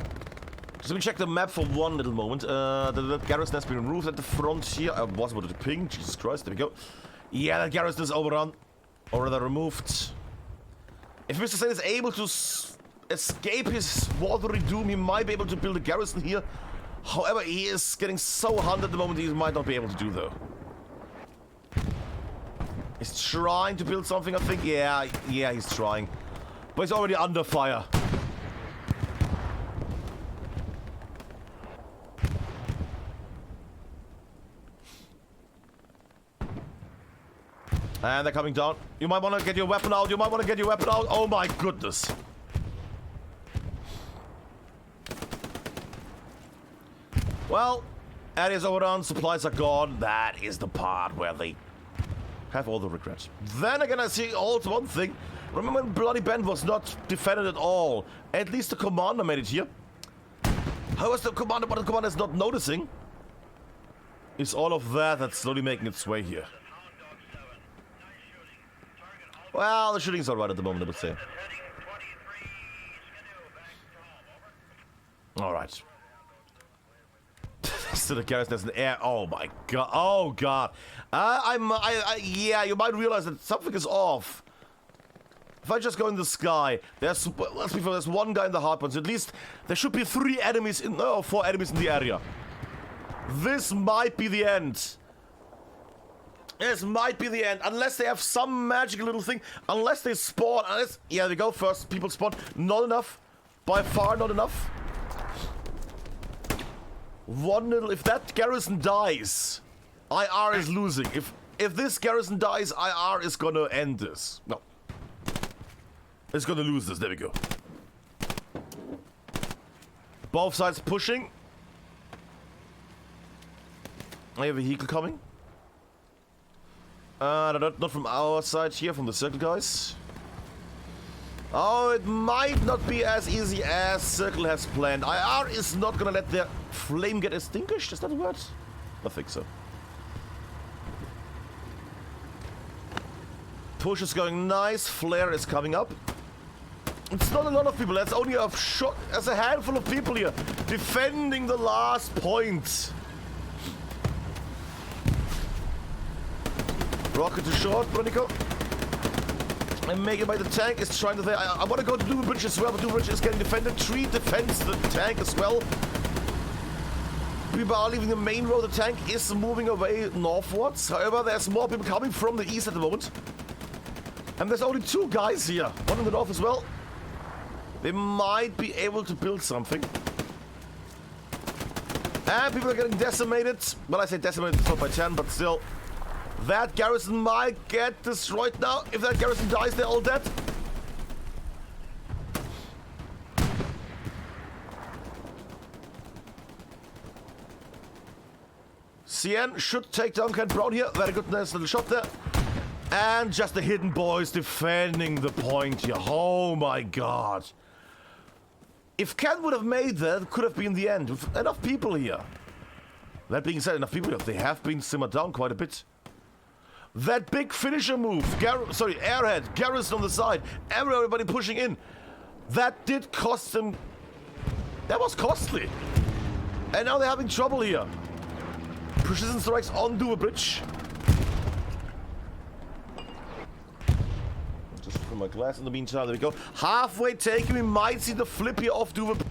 [SPEAKER 1] So let me check the map for one little moment. The garrison has been removed at the front here. I was about to ping. Jesus Christ, there we go. Yeah, that garrison is overrun. Or rather removed. If Mr. Sane is able to escape his watery doom, he might be able to build a garrison here. However, he is getting so hunted at the moment, he might not be able to do though. He's trying to build something, I think. Yeah, he's trying. But he's already under fire. And they're coming down. You might want to get your weapon out. Oh my goodness. Well, area's overrun, supplies are gone. That is the part where they have all the regrets. Then again, I see also one thing. Remember when Bloody Bend was not defended at all? At least the commander made it here. How is the commander? What the commander is not noticing is all of that that's slowly making its way here. Well, the shooting's alright at the moment, I would say. Alright. So the garrison has an air. Oh my god. Oh god. Yeah, you might realize that something is off. If I just go in the sky, let's be fair, there's one guy in the hardpoint, so at least there should be 4 enemies in the area. This might be the end. This might be the end, unless they have some magical little thing, unless they spawn, yeah, they go first, people spawn, not enough, by far not enough. If that garrison dies, IR is losing. If this garrison dies, IR is gonna end this. No. It's gonna lose this, there we go. Both sides pushing. I have a vehicle coming. Not from our side here, from the circle guys. Oh, it might not be as easy as Circle has planned. IR is not gonna let their flame get extinguished, is that a word? I think so. Push is going nice, flare is coming up. It's not a lot of people, that's only there's a handful of people here defending the last point. Rocket to short, Bronico. And make it by the tank is trying to. I want to go to Douve Bridge as well, but Douve Bridge is getting defended. Tree defends the tank as well. People are leaving the main road. The tank is moving away northwards. However, there's more people coming from the east at the moment. And there's only 2 guys here. One in the north as well. They might be able to build something. And people are getting decimated. Well, I say decimated, it's not by 10, but still. That garrison might get destroyed now. If that garrison dies, they're all dead. CN should take down Ken Brown here. Very good, nice little shot there. And just the hidden boys defending the point here. Oh my god. If Ken would have made that, it could have been the end. With enough people here. That being said, enough people here. They have been simmered down quite a bit. That big finisher move, airhead, garrison on the side, everybody pushing in. That did cost them. That was costly. And now they're having trouble here. Precision strikes on Douve Bridge. Just put my glass in the meantime, there we go. Halfway taken, we might see the flip here off Douve.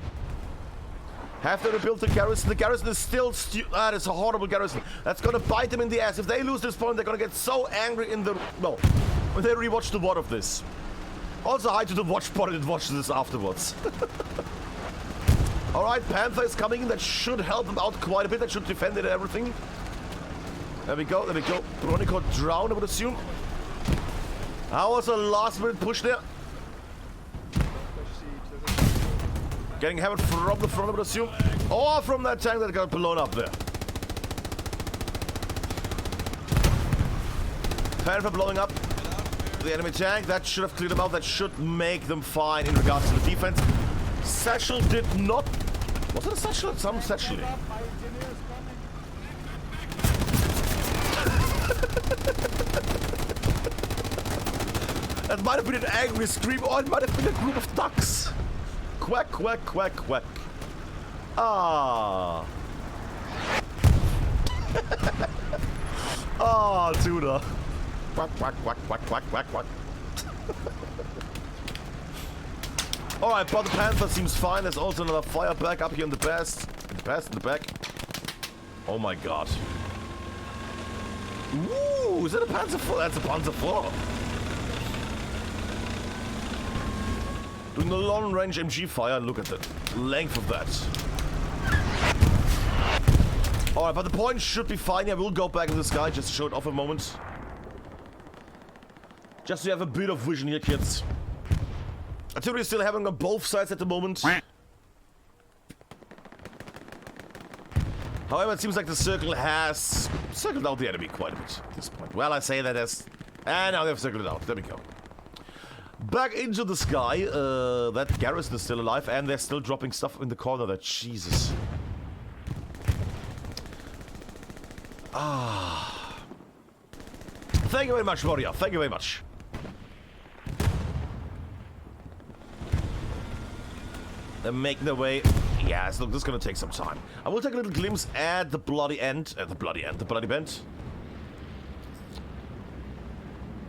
[SPEAKER 1] Have to rebuild the garrison. The garrison is still that is a horrible garrison. That's gonna bite them in the ass. If they lose this point, they're gonna get so angry when they rewatch the VOD of this. Also, hi to the watch party that watches this afterwards. Alright, Panther is coming in. That should help them out quite a bit. That should defend it and everything. There we go, there we go. Bronico drowned, I would assume. That was a last minute push there. Getting hammered from the front, I would assume. Or from that tank that got blown up there. Panther blowing up. the enemy tank. That should have cleared them out. That should make them fine in regards to the defense. Satchel did not... Was it a Satchel? Some Satchel. That might have been an angry scream, or it might have been a group of ducks. Quack, quack, quack, quack. Ah. Ah, tuna. Quack, quack, quack, quack, quack, quack, quack. Alright, but the Panther seems fine. There's also another fire back up here in the best. In the back. Oh my god. Ooh, is that a Panzer Wall? That's a Panzer Wall. Doing the long range MG fire, look at the length of that. Alright, but the point should be fine. Yeah, we'll go back in the sky just to show it off a moment. Just so you have a bit of vision here, kids. Artillery is still having on both sides at the moment. However, it seems like the circle has circled out the enemy quite a bit at this point. Well, I say that as... And now they've circled it out. There we go. Back into the sky. That garrison is still alive, and they're still dropping stuff in the corner there. Jesus. Ah. Thank you very much, warrior. Thank you very much. They're making their way. Yes, look, this is gonna take some time. I will take a little glimpse at the bloody end. The bloody bend.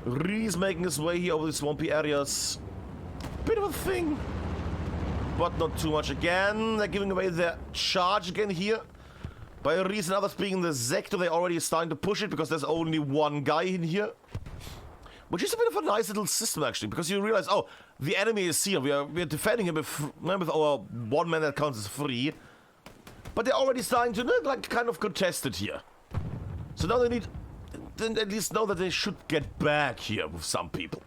[SPEAKER 1] Reece making his way here over the swampy areas. Bit of a thing. But not too much again. They're giving away their charge again here. By Reece and others being in the sector, they're already starting to push it because there's only one guy in here. Which is a bit of a nice little system, actually, because you realize, oh, the enemy is here. We are defending him with our one man that counts as free. But they're already starting to, like, kind of contest it here. So now they need to at least know that they should get back here with some people.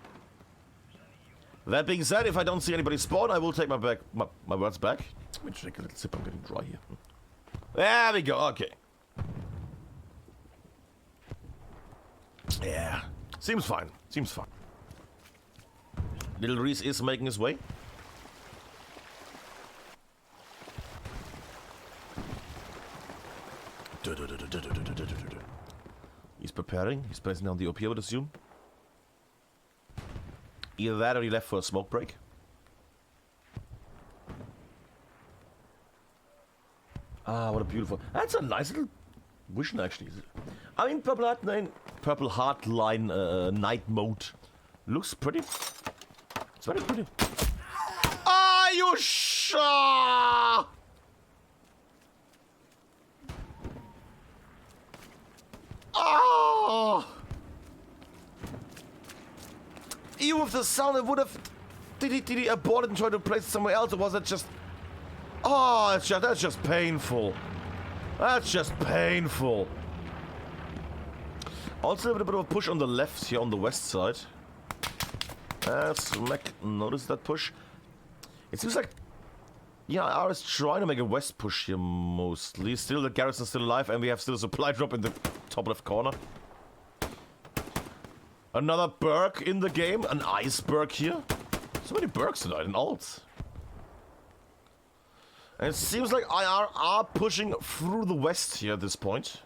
[SPEAKER 1] That being said, if I don't see anybody spawn, I will take my words back. Let me take a little sip. I'm getting dry here. There we go. Okay. Yeah. Seems fine. Seems fine. Little Reece is making his way. He's preparing. He's placing down the OP, I would assume. Either that or he left for a smoke break. Ah, what a beautiful... That's a nice little vision, actually. I mean, Purple Heartline night mode looks pretty... It's very pretty. Are you sure? Oh! Even with the sound, it would have... Did he abort it and try to place it somewhere else, or was it just... Oh, that's just painful. That's just painful. Also, a bit of a push on the left here on the west side. Smack noticed that push. It seems like... Yeah, I was trying to make a west push here mostly. Still, the garrison's still alive, and we have still a supply drop in the top left corner. Another Berg in the game. An iceberg here. So many Bergs tonight and alts. And it seems like IR are pushing through the west here at this point.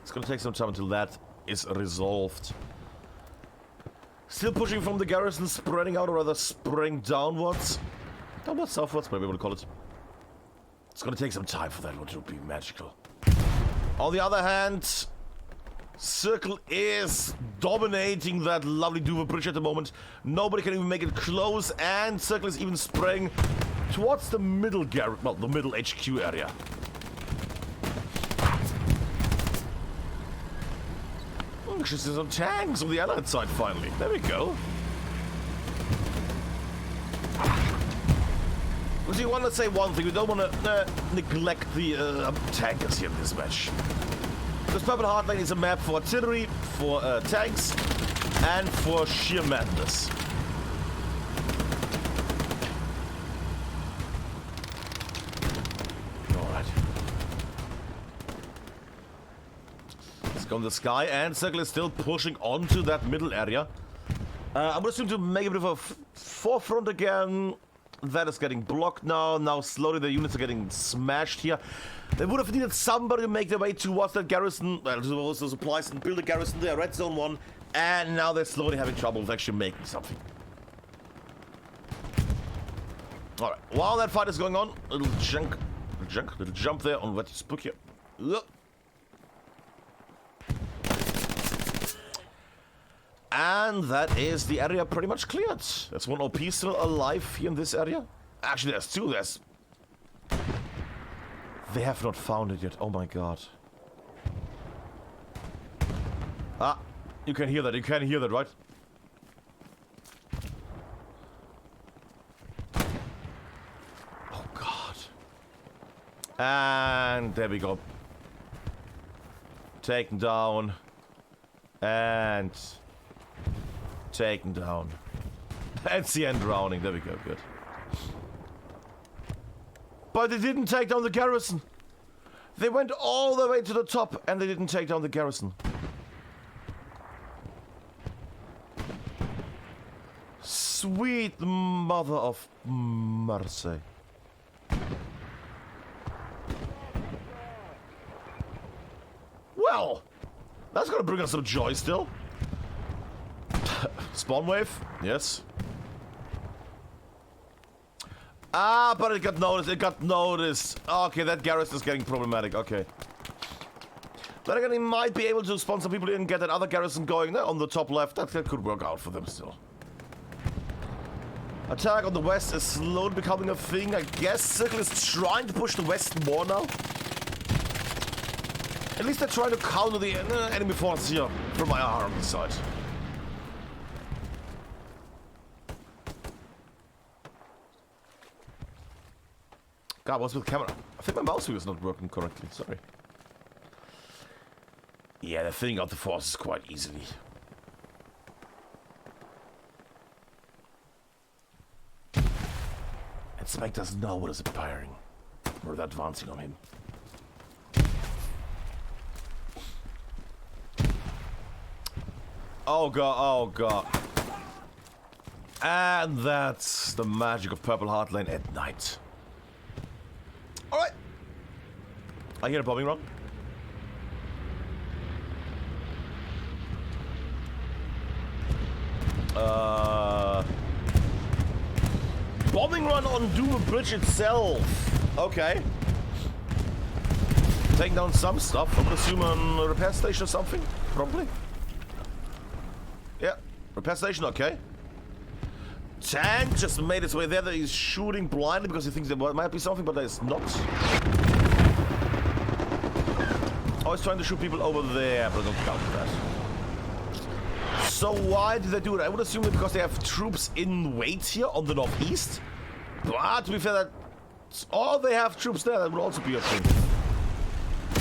[SPEAKER 1] It's gonna take some time until that is resolved. Still pushing from the garrison, spreading out, or rather spreading downwards. Downwards, southwards, maybe we'll call it. It's gonna take some time for that one to be magical. On the other hand, Circle is dominating that lovely Douve bridge at the moment. Nobody can even make it close, and Circle is even spraying towards the middle the middle HQ area. Actually, there's some tanks on the allied side finally. There we go. Because you want to say one thing, we don't want to neglect the tankers here in this match. Because Purple Heartline is a map for artillery, for tanks, and for sheer madness. Alright. on this guy, and Circle is still pushing onto that middle area. I'm gonna assume to make a bit of a forefront again. That is getting blocked now. Now slowly the units are getting smashed here. They would have needed somebody to make their way towards that garrison, towards the supplies and build a garrison there, red zone 1. And now they're slowly having trouble with actually making something. Alright, while that fight is going on, little jump there on what spook here. And that is the area pretty much cleared. There's one OP still alive here in this area. Actually, there's two. They have not found it yet. Oh my god. Ah, you can hear that. You can hear that, right? Oh god. And there we go. Taken down. And taken down. That's the end drowning. There we go. Good. But they didn't take down the garrison. They went all the way to the top and they didn't take down the garrison. Sweet mother of mercy. Well, that's gonna bring us some joy still. Spawn wave? Yes. Ah, but it got noticed. It got noticed. Okay, that garrison is getting problematic. Okay. Then again, he might be able to spawn some people in and get that other garrison going there on the top left. That could work out for them still. Attack on the west is slowly becoming a thing. I guess Circle is trying to push the west more now. At least they're trying to counter the enemy force here from my army side. God, what's with the camera? I think my mouse wheel is not working correctly. Sorry. Yeah, they're filling out the forces quite easily. And Spike doesn't know what is firing. Or advancing on him. Oh god, oh god. And that's the magic of Purple Heartland at night. Alright. I hear a bombing run. Bombing run on Douve Bridge itself. Okay. Taking down some stuff. I would assume on a repair station or something. Probably. Yeah. Repair station, okay. Tank just made its way there. He's shooting blindly because he thinks there might be something, but there's not. Oh, he's trying to shoot people over there, but I don't count that. So why did they do it? I would assume that because they have troops in wait here on the northeast. But to be fair, that or they have troops there. That would also be a thing.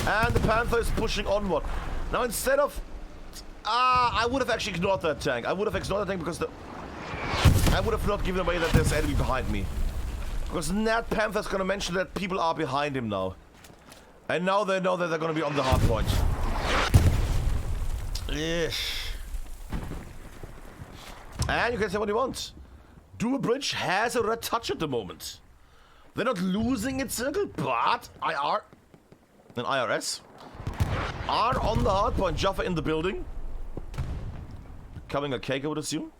[SPEAKER 1] And the Panther is pushing onward. Now instead of I would have actually ignored that tank. I would have ignored that tank because I would have not given away that there's enemy behind me. Because that Panther's gonna mention that people are behind him now. And now they know that they're gonna be on the hard point. Ish. And you can say what you want. Douve Bridge has a red touch at the moment. They're not losing its Circle, but IR and IRS are on the hard point. Jaffa in the building. Coming a cake, I would assume.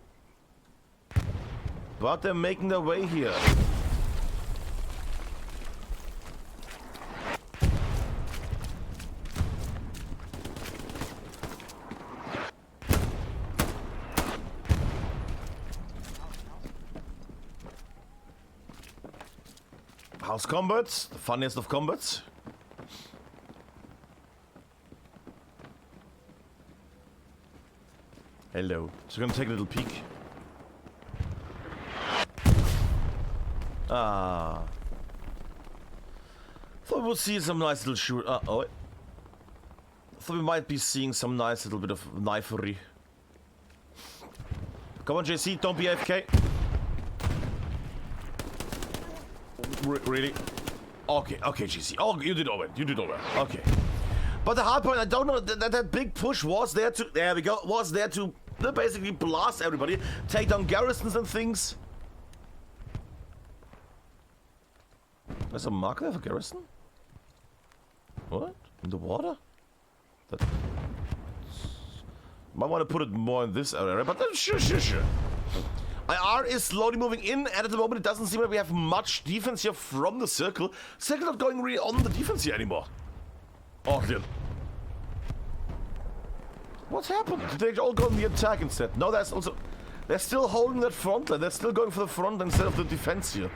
[SPEAKER 1] But they're making their way here. House combats, the funniest of combats. Hello. So we're gonna take a little peek. Ah. Thought we would see some nice little shoot. Oh. Thought we might be seeing some nice little bit of knifery. Come on, JC, don't be AFK. Really? Okay, JC. Oh, you did all right. You did all right. Okay. But the hard point, I don't know, that big push was there to, there we go, was there to basically blast everybody, take down garrisons and things. There's a marker there for garrison? What? In the water? That... Might want to put it more in this area, but sure. IR is slowly moving in, and at the moment it doesn't seem like we have much defense here from the circle. Circle not going really on the defense here anymore. Oh, dear. What's happened? Did they all go on the attack instead? No, that's also... They're still holding that front line. They're still going for the front instead of the defense here.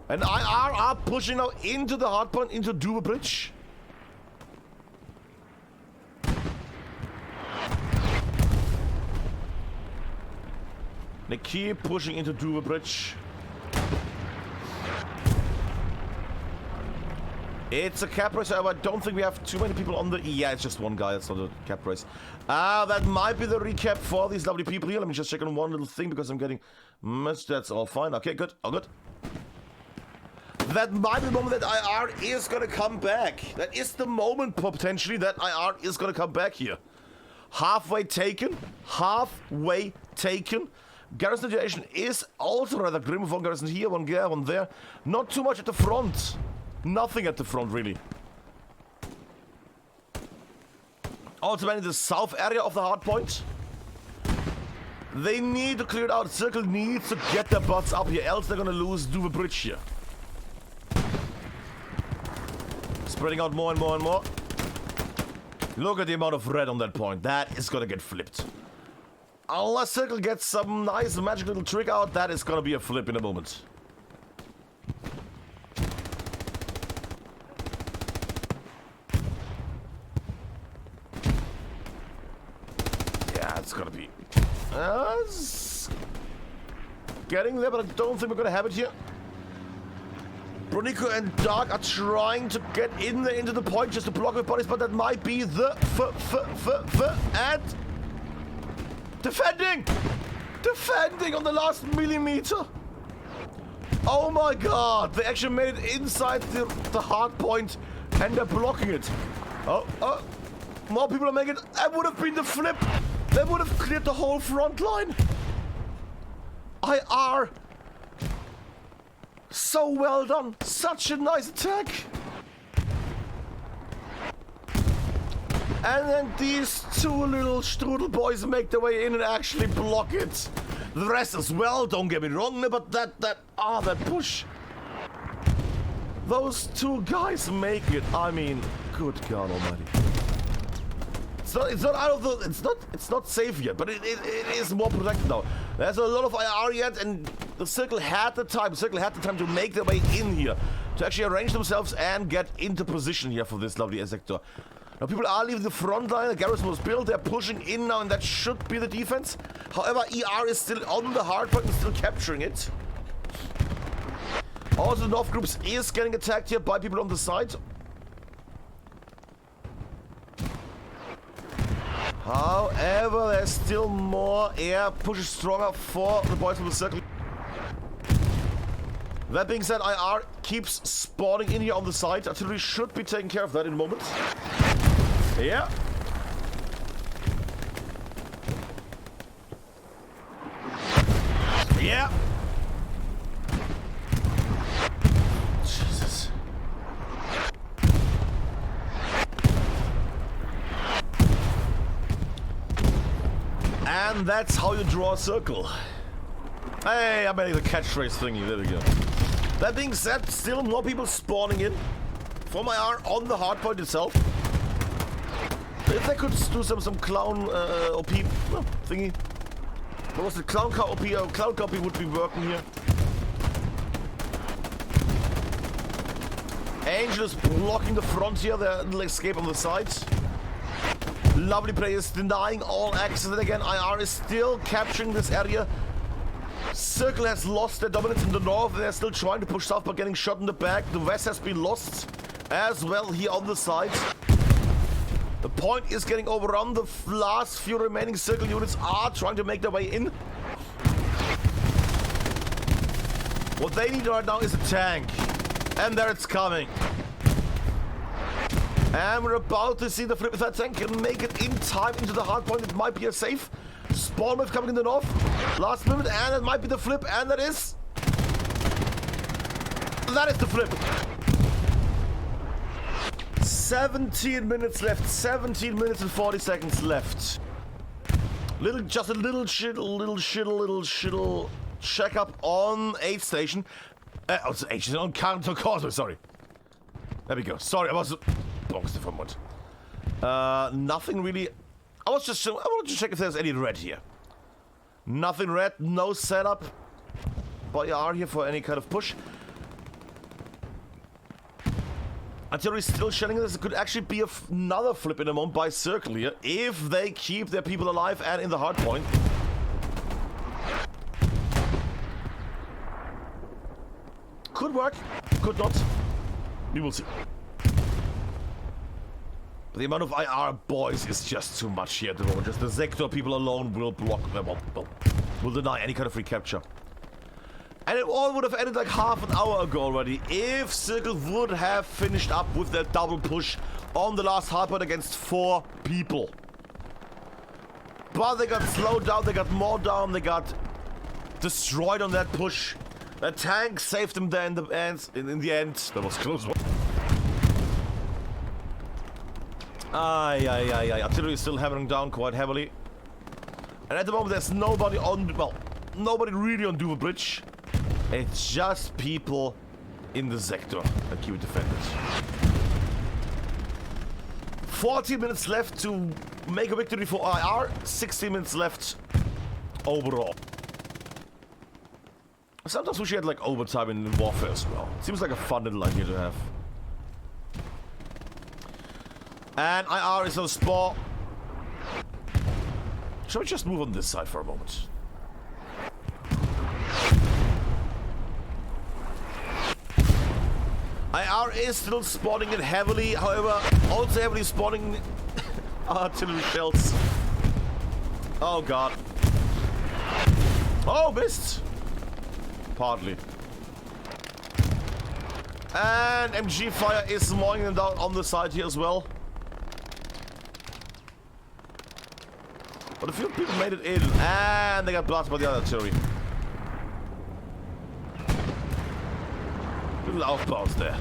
[SPEAKER 1] And IR are pushing now into the hardpoint, into Douve Bridge. They keep pushing into Douve Bridge. It's a cap race, however, I don't think we have too many people on the... Yeah, it's just one guy, that's not a cap race. That might be the recap for these lovely people here. Let me just check on one little thing because I'm getting... That's all fine. Okay, good. All good. That might be the moment that IR is gonna come back. That is the moment, potentially, that IR is gonna come back here. Halfway taken. Halfway taken. Garrison situation is also rather grim. One garrison here, one there, one there. Not too much at the front. Nothing at the front, really. Also, in the south area of the hardpoint. They need to clear it out. Circle needs to get their butts up here, else they're gonna lose Douve Bridge here. Spreading out more and more and more. Look at the amount of red on that point. That is gonna get flipped. Unless Circle gets some nice magic little trick out, that is gonna be a flip in a moment. Yeah, it's gonna be... it's getting there, but I don't think we're gonna have it here. Bronico and Dark are trying to get in there into the point just to block with bodies, but that might be the and defending on the last millimeter. Oh my god, they actually made it inside the hard point and they're blocking it. Oh, more people are making it. That would have been the flip. They would have cleared the whole front line. IR. So well done. Such a nice attack. And then these two little strudel boys make their way in and actually block it. The rest as well, don't get me wrong, but that push. Those two guys make it. I mean, good God Almighty. It's not safe yet, but it is more protected now. There's a lot of IR yet, and the Circle had the time. To make their way in here, to actually arrange themselves and get into position here for this lovely sector. Now people are leaving the front line. The garrison was built. They're pushing in now, and that should be the defense. However, ER is still on the hard point and still capturing it. Also, the North groups is getting attacked here by people on the side. However, there's still more air pushes stronger for the boys from the Circle. That being said, IR keeps spawning in here on the side. Artillery should be taking care of that in a moment. Yeah. Yeah. Jesus. And that's how you draw a circle. Hey, I'm making the catchphrase thingy. There we go. That being said, still more people spawning in from IR on the hardpoint itself. If they could do some clown OP thingy. What was the clown car OP? Clown copy would be working here. Angel is blocking the front here. They'll escape on the sides. Lovely players denying all access. And again, IR is still capturing this area. Circle has lost their dominance in the north. They're still trying to push south, but getting shot in the back. The west has been lost as well here on the sides. The point is getting overrun. The last few remaining Circle units are trying to make their way in. What they need right now is a tank. And there it's coming. And we're about to see the flip. If that tank can make it in time into the hard point, it might be a safe. Spawn wave coming in the north. Last minute, and it might be the flip, and that is... That is the flip. 17 minutes left. 17 minutes and 40 seconds left. Just a little shittle check up on 8th station. Also 8th station on Carentan Causeway, sorry. There we go. Sorry, I was boxed for a moment. Nothing really. I wanted to check if there's any red here. Nothing red, no setup. But you are here for any kind of push. Artillery still shelling this. It could actually be another flip in a moment by Circle here if they keep their people alive and in the hard point. Could work, could not. We will see. But the amount of IR boys is just too much here at the moment. Just the sector people alone will block them, will deny any kind of recapture. And it all would have ended like half an hour ago already if Circle would have finished up with their double push on the last hardpoint against 4 people. But they got slowed down, they got more down, they got destroyed on that push. The tank saved them there in the end. That was close. Artillery is still hammering down quite heavily. And at the moment there's nobody on, well, nobody really on Douve Bridge. It's just people in the sector that keep it defended. 14 minutes left to make a victory for IR. 16 minutes left overall. Sometimes we should have like overtime in warfare as well. Seems like a fun little idea to have. And IR is on spot. Shall we just move on this side for a moment? IR is still spawning it heavily, however, also heavily spawning artillery shells. Oh god. Oh, missed! Partly. And MG fire is mowing them down on the side here as well. But a few people made it in, and they got blasted by the other artillery. Little outbounds there.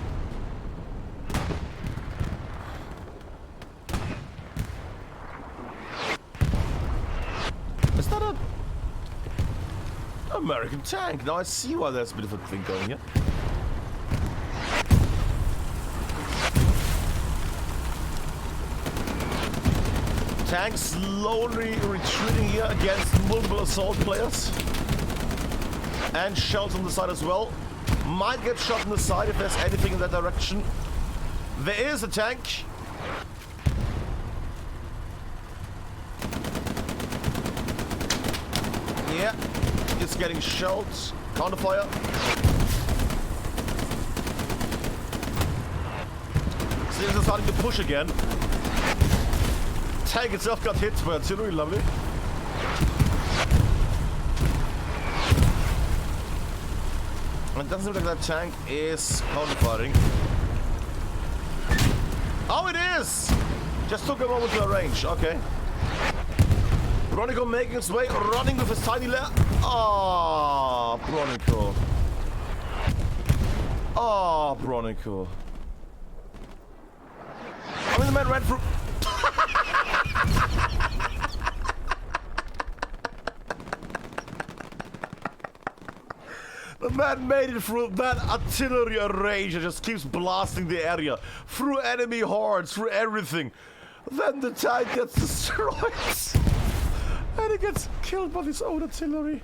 [SPEAKER 1] Is that a American tank? Now I see why there's a bit of a thing going here. Tank slowly retreating here against multiple assault players. And shells on the side as well. Might get shot on the side if there's anything in that direction. There is a tank. Yeah, it's getting shelled. Counterfire. Seems it's starting to push again. Tank itself got hit by artillery, lovely. It doesn't look like that tank is counter-firing. Oh, it is! Just took a moment to arrange, okay. Bronico making his way, running with his tiny lair. Oh, Bronico. Oh, Bronico. I mean, the man ran through. The man made it through that artillery range that just keeps blasting the area. Through enemy hordes, through everything. Then the tank gets destroyed. And he gets killed by his own artillery.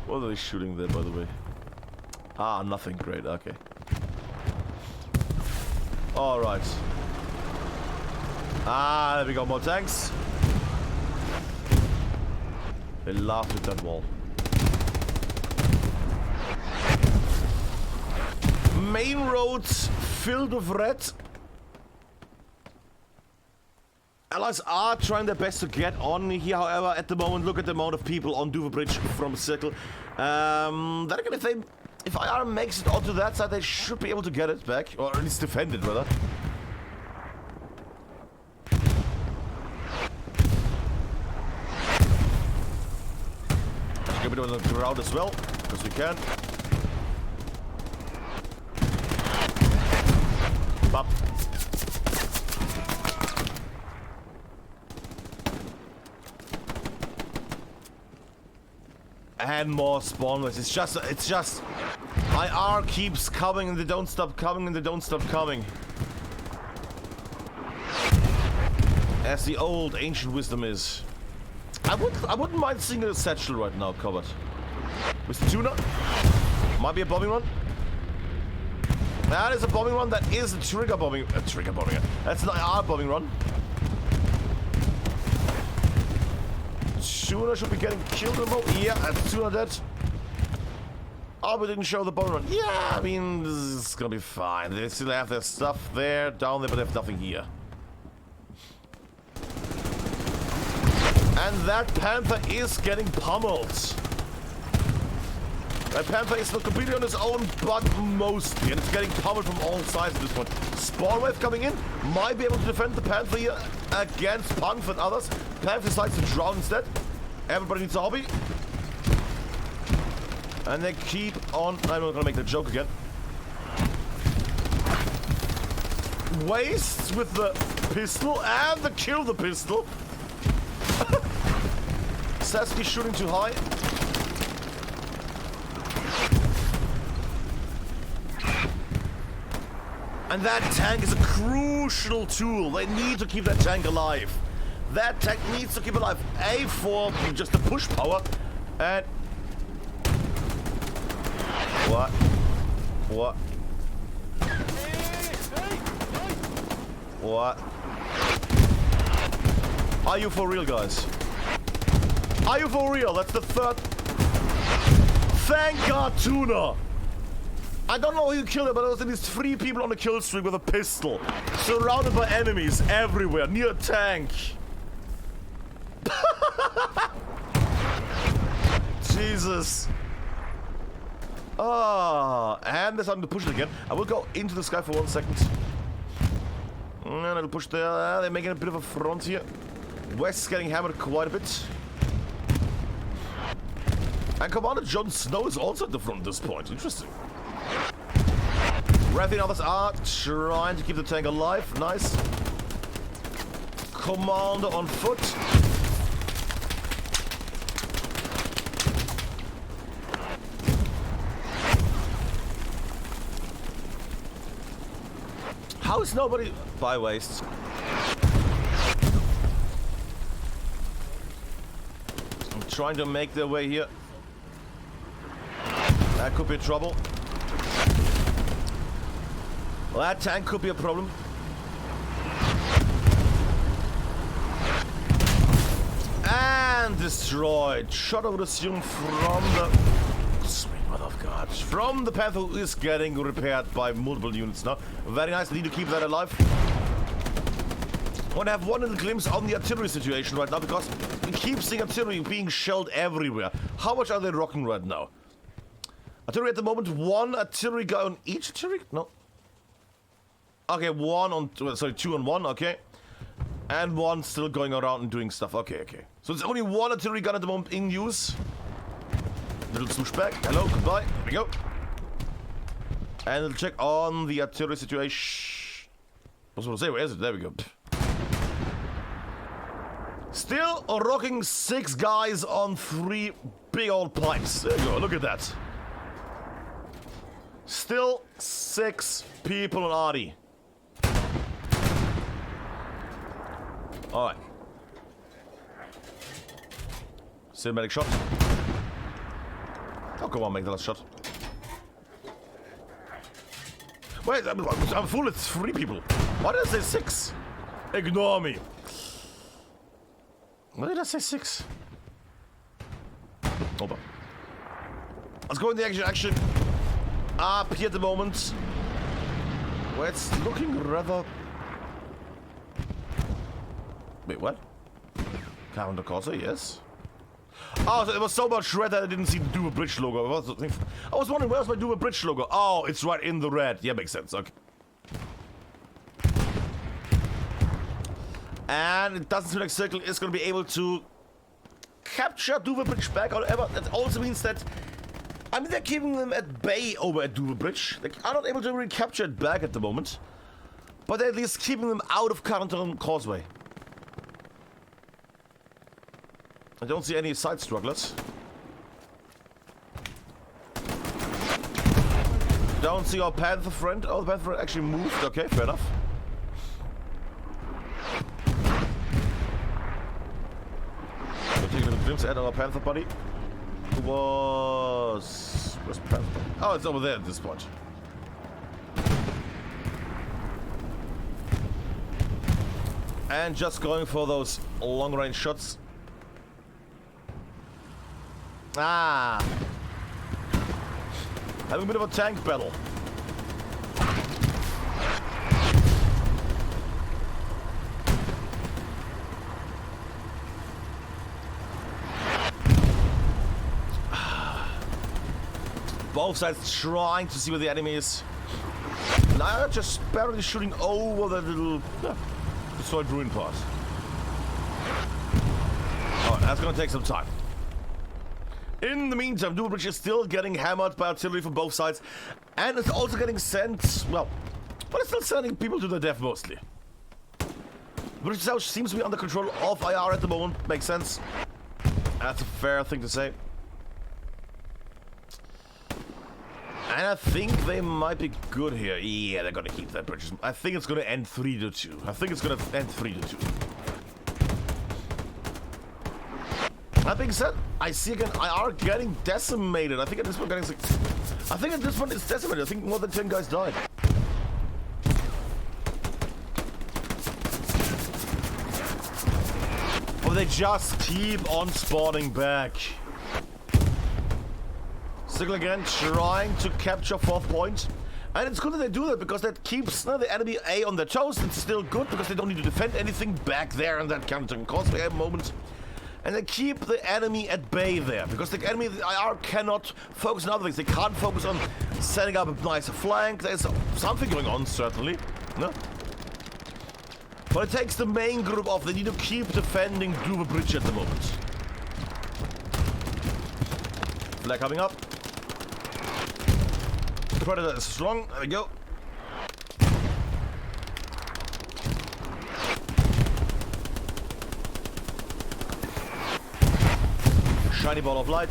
[SPEAKER 1] What are they shooting there, by the way? Ah, nothing. Great, okay. Alright. Ah, there we go, more tanks. They laughed at that wall. Main roads filled with red. Allies are trying their best to get on here, however, at the moment, look at the amount of people on Douve Bridge from Circle. Then again, if they If IR makes it onto that side, they should be able to get it back. Or at least defend it, rather. Let's get a bit on the ground as well, because we can. Bop. And more spawners. It's just IR keeps coming and they don't stop coming and they don't stop coming. As the old ancient wisdom is. I wouldn't mind seeing a satchel right now covered. With the tuna. Might be a bombing run. That is a bombing run. That is a trigger bombing. That's an IR bombing run. Tuna should be getting killed in a moment. Yeah, that's Tuna dead. Oh, we didn't show the bombing run. Yeah, I mean, this is gonna be fine. They still have their stuff there, down there, but they have nothing here. And that Panther is getting pummeled. That Panther is not completely on his own, but mostly. And it's getting pummeled from all sides at this point. Spawn wave coming in. Might be able to defend the Panther here against Punk and others. Panther decides to drown instead. Everybody needs a hobby. And they keep on... I'm not gonna make the joke again. Waste with the pistol and the kill the pistol. Sasky shooting too high. And that tank is a crucial tool. They need to keep that tank alive. That tank needs to keep alive. A for just the push power. And... What? What? What? Are you for real, guys? Are you for real? That's the third... Thank God, Tuna! I don't know who you killed it, but there was at least 3 people on a kill streak with a pistol. Surrounded by enemies everywhere, near a tank. Jesus. Ah, and they're starting to push it again. I will go into the sky for 1 second. And it'll push there. They're making a bit of a front here. West is getting hammered quite a bit. And Commander Jon Snow is also at the front at this point. Interesting. Wrathing others are trying to keep the tank alive. Nice. Commander on foot. How is nobody... By waste. I'm trying to make their way here. That could be trouble. Well, that tank could be a problem. And destroyed. Shot, I would assume, from the... Sweet mother of God. From the Panther, who is getting repaired by multiple units now. Very nice. Need to keep that alive. I want to have one little glimpse on the artillery situation right now, because we keep seeing artillery being shelled everywhere. How much are they rocking right now? Artillery at the moment, 1 artillery guy on each artillery? No. Okay, 1 on... Sorry, 2 on 1, okay. And 1 still going around and doing stuff. Okay, okay. So it's only 1 artillery gun at the moment in use. Little swooshback. Hello, goodbye. Here we go. And we'll check on the artillery situation. I was going to say, where is it? There we go. Still rocking 6 guys on 3 big old pipes. There you go, look at that. Still 6 people on Arty. Alright. Cinematic shot. Oh, come on, make the last shot. Wait, I'm full, it's 3 people. Why did I say 6? Ignore me. Why did I say 6? Hold on. Let's go in the action. Up here at the moment. Where it's looking rather... Wait, what? Carentan Causeway, yes. Oh, so it was so much red that I didn't see the Douve Bridge logo. I was wondering, where's my Douve Bridge logo? Oh, it's right in the red. Yeah, makes sense. Okay. And it doesn't seem like Circle is going to be able to capture Douve Bridge back. However, that also means that, I mean, they're keeping them at bay over at Douve Bridge. They are not able to really capture it back at the moment. But they're at least keeping them out of Carentan Causeway. I don't see any side strugglers. Don't see our Panther friend. Oh, the Panther friend actually moved. Okay, fair enough. We'll take a little glimpse at our Panther buddy. Who was... Where's Panther? Oh, it's over there at this point. And just going for those long-range shots. Ah! Having a bit of a tank battle. Both sides trying to see where the enemy is. Now just barely shooting over that little destroyed ruin part. Alright, that's gonna take some time. In the meantime, Douve Bridge is still getting hammered by artillery from both sides, and it's also getting sent, well, but it's still sending people to their death mostly. British South seems to be under control of IR at the moment. Makes sense. That's a fair thing to say. And I think they might be good here. Yeah, they're gonna keep that British. I think it's gonna end 3-2. I think it's gonna end 3-2. That being said, I see again IR getting decimated. I think at this point getting... I think at this point it's decimated. I think more than 10 guys died. But they just keep on spawning back. Signal again, trying to capture 4th point. And it's good that they do that because that keeps the enemy A on their toes. It's still good because they don't need to defend anything back there in that Carentan Causeway at the moment. And they keep the enemy at bay there, because the enemy, the IR, cannot focus on other things. They can't focus on setting up a nice flank. There's something going on, certainly. No? But it takes the main group off. They need to keep defending Douve Bridge at the moment. Flag coming up. Predator is strong. There we go. Shiny ball of light.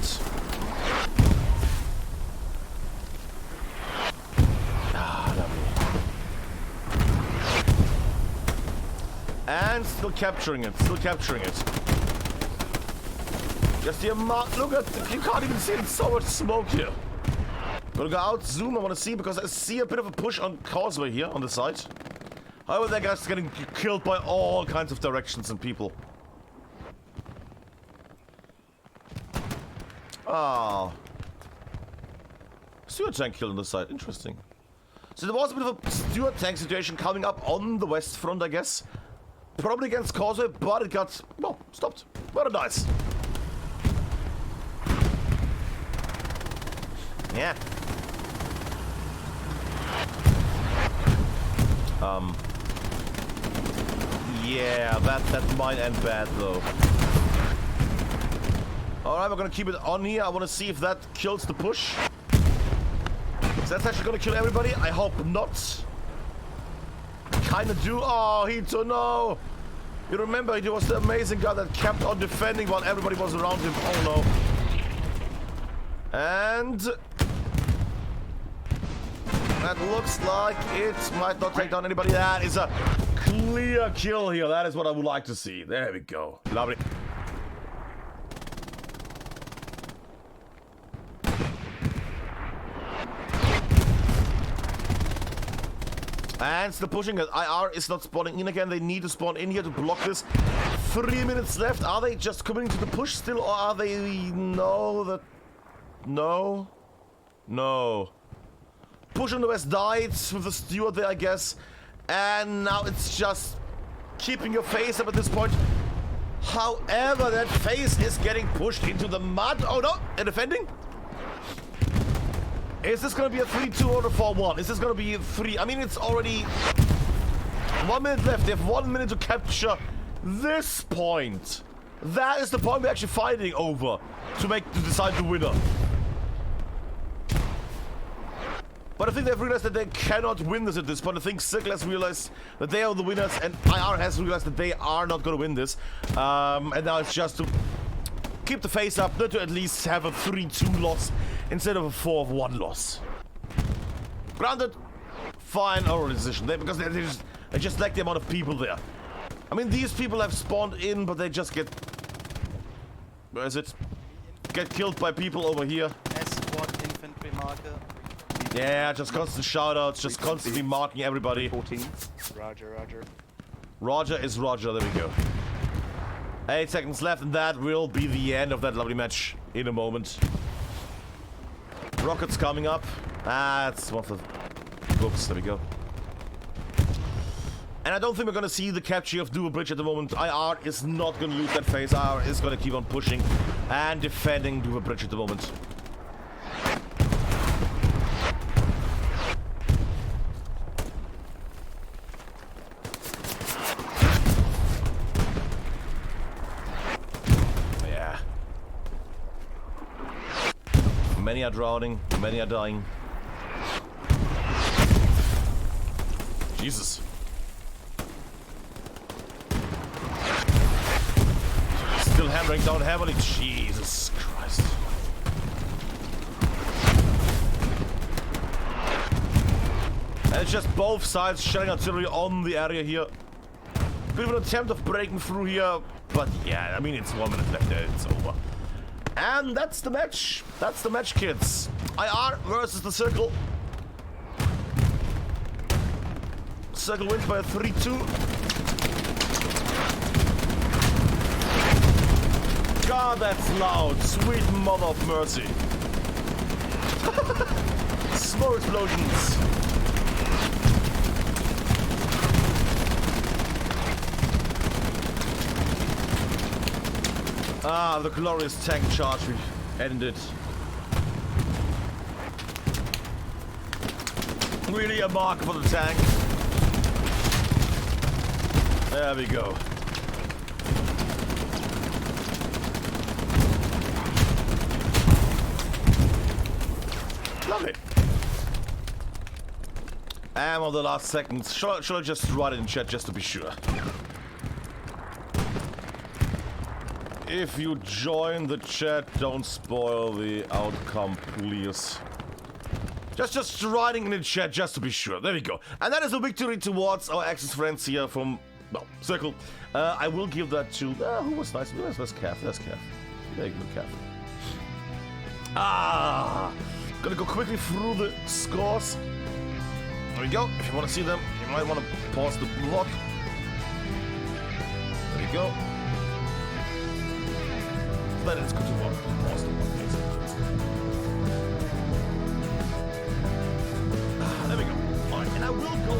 [SPEAKER 1] Ah, lovely. And still capturing it. Still capturing it. Just the amount. Look at. You can't even see it. So much smoke here. Gonna go out, zoom. I want to see because I see a bit of a push on Causeway here on the side. However, that guy's getting killed by all kinds of directions and people. Ah. Steward tank killed on the side. Interesting. So there was a bit of a steward tank situation coming up on the west front, I guess. Probably against Causeway, but it got, well, stopped. Very nice. Yeah. Yeah, that might end bad though. Alright, we're gonna keep it on here. I wanna see if that kills the push. Is that actually gonna kill everybody? I hope not. Kinda do. Oh, HITTO, no! You remember, he was the amazing guy that kept on defending while everybody was around him. Oh no. And that looks like it might not take down anybody. That is a clear kill here. That is what I would like to see. There we go. Lovely. And still pushing it. IR is not spawning in again. They need to spawn in here to block this. 3 minutes left. Are they just coming to the push still, or are they... No, No. No. Push on the west died with the steward there, I guess. And now it's just keeping your face up at this point. However, that phase is getting pushed into the mud. Oh no, and defending. Is this gonna be a 3-2 or a 4-1? Is this gonna be a 3? I mean, it's already 1 minute left. They have 1 minute to capture this point. That is the point we're actually fighting over to decide the winner. But I think they've realized that they cannot win this at this point. I think Circle has realized that they are the winners, and IR has realized that they are not going to win this. And now it's just to keep the face up, not to at least have a 3-2 loss instead of a 4-1 loss. Granted, fine oral decision there because they just like the amount of people there. I mean, these people have spawned in, but they just get... Where is it? Get killed by people over here.
[SPEAKER 2] S1 infantry marker.
[SPEAKER 1] Yeah, just constant shoutouts, just constantly marking everybody.
[SPEAKER 2] 14. Roger, roger.
[SPEAKER 1] Roger is Roger, there we go. 8 seconds left, and that will be the end of that lovely match in a moment. Rockets coming up. Ah, it's one of the books, there we go. And I don't think we're gonna see the capture of Douve Bridge at the moment. IR is not gonna lose that phase. IR is gonna keep on pushing and defending Douve Bridge at the moment. Yeah. Many are drowning, many are dying. Jesus. Still hammering down heavily. Jesus Christ. And it's just both sides shelling artillery on the area here. Bit of an attempt of breaking through here, but yeah, I mean, it's 1 minute left there, it's over. And that's the match. That's the match, kids. IR versus the Circle. Circle wins by a 3-2. God, that's loud. Sweet mother of mercy. Smoke explosions. Ah, the glorious tank charge we ended. Really a mark for the tank. There we go. Lovely. And on the last seconds, shall I just write it in chat just to be sure? If you join the chat, don't spoil the outcome, please. Just writing in the chat just to be sure. There we go. And that is a victory towards our Axis friends here from, well, Circle. I will give that to, who was nice? That's Cav. That's Cav. There you go, Cav. Ah! Gonna go quickly through the scores. There we go. If you want to see them, you might want to pause the vlog. There we go. But it's good to pause the vlog. There we go. Alright, and I will go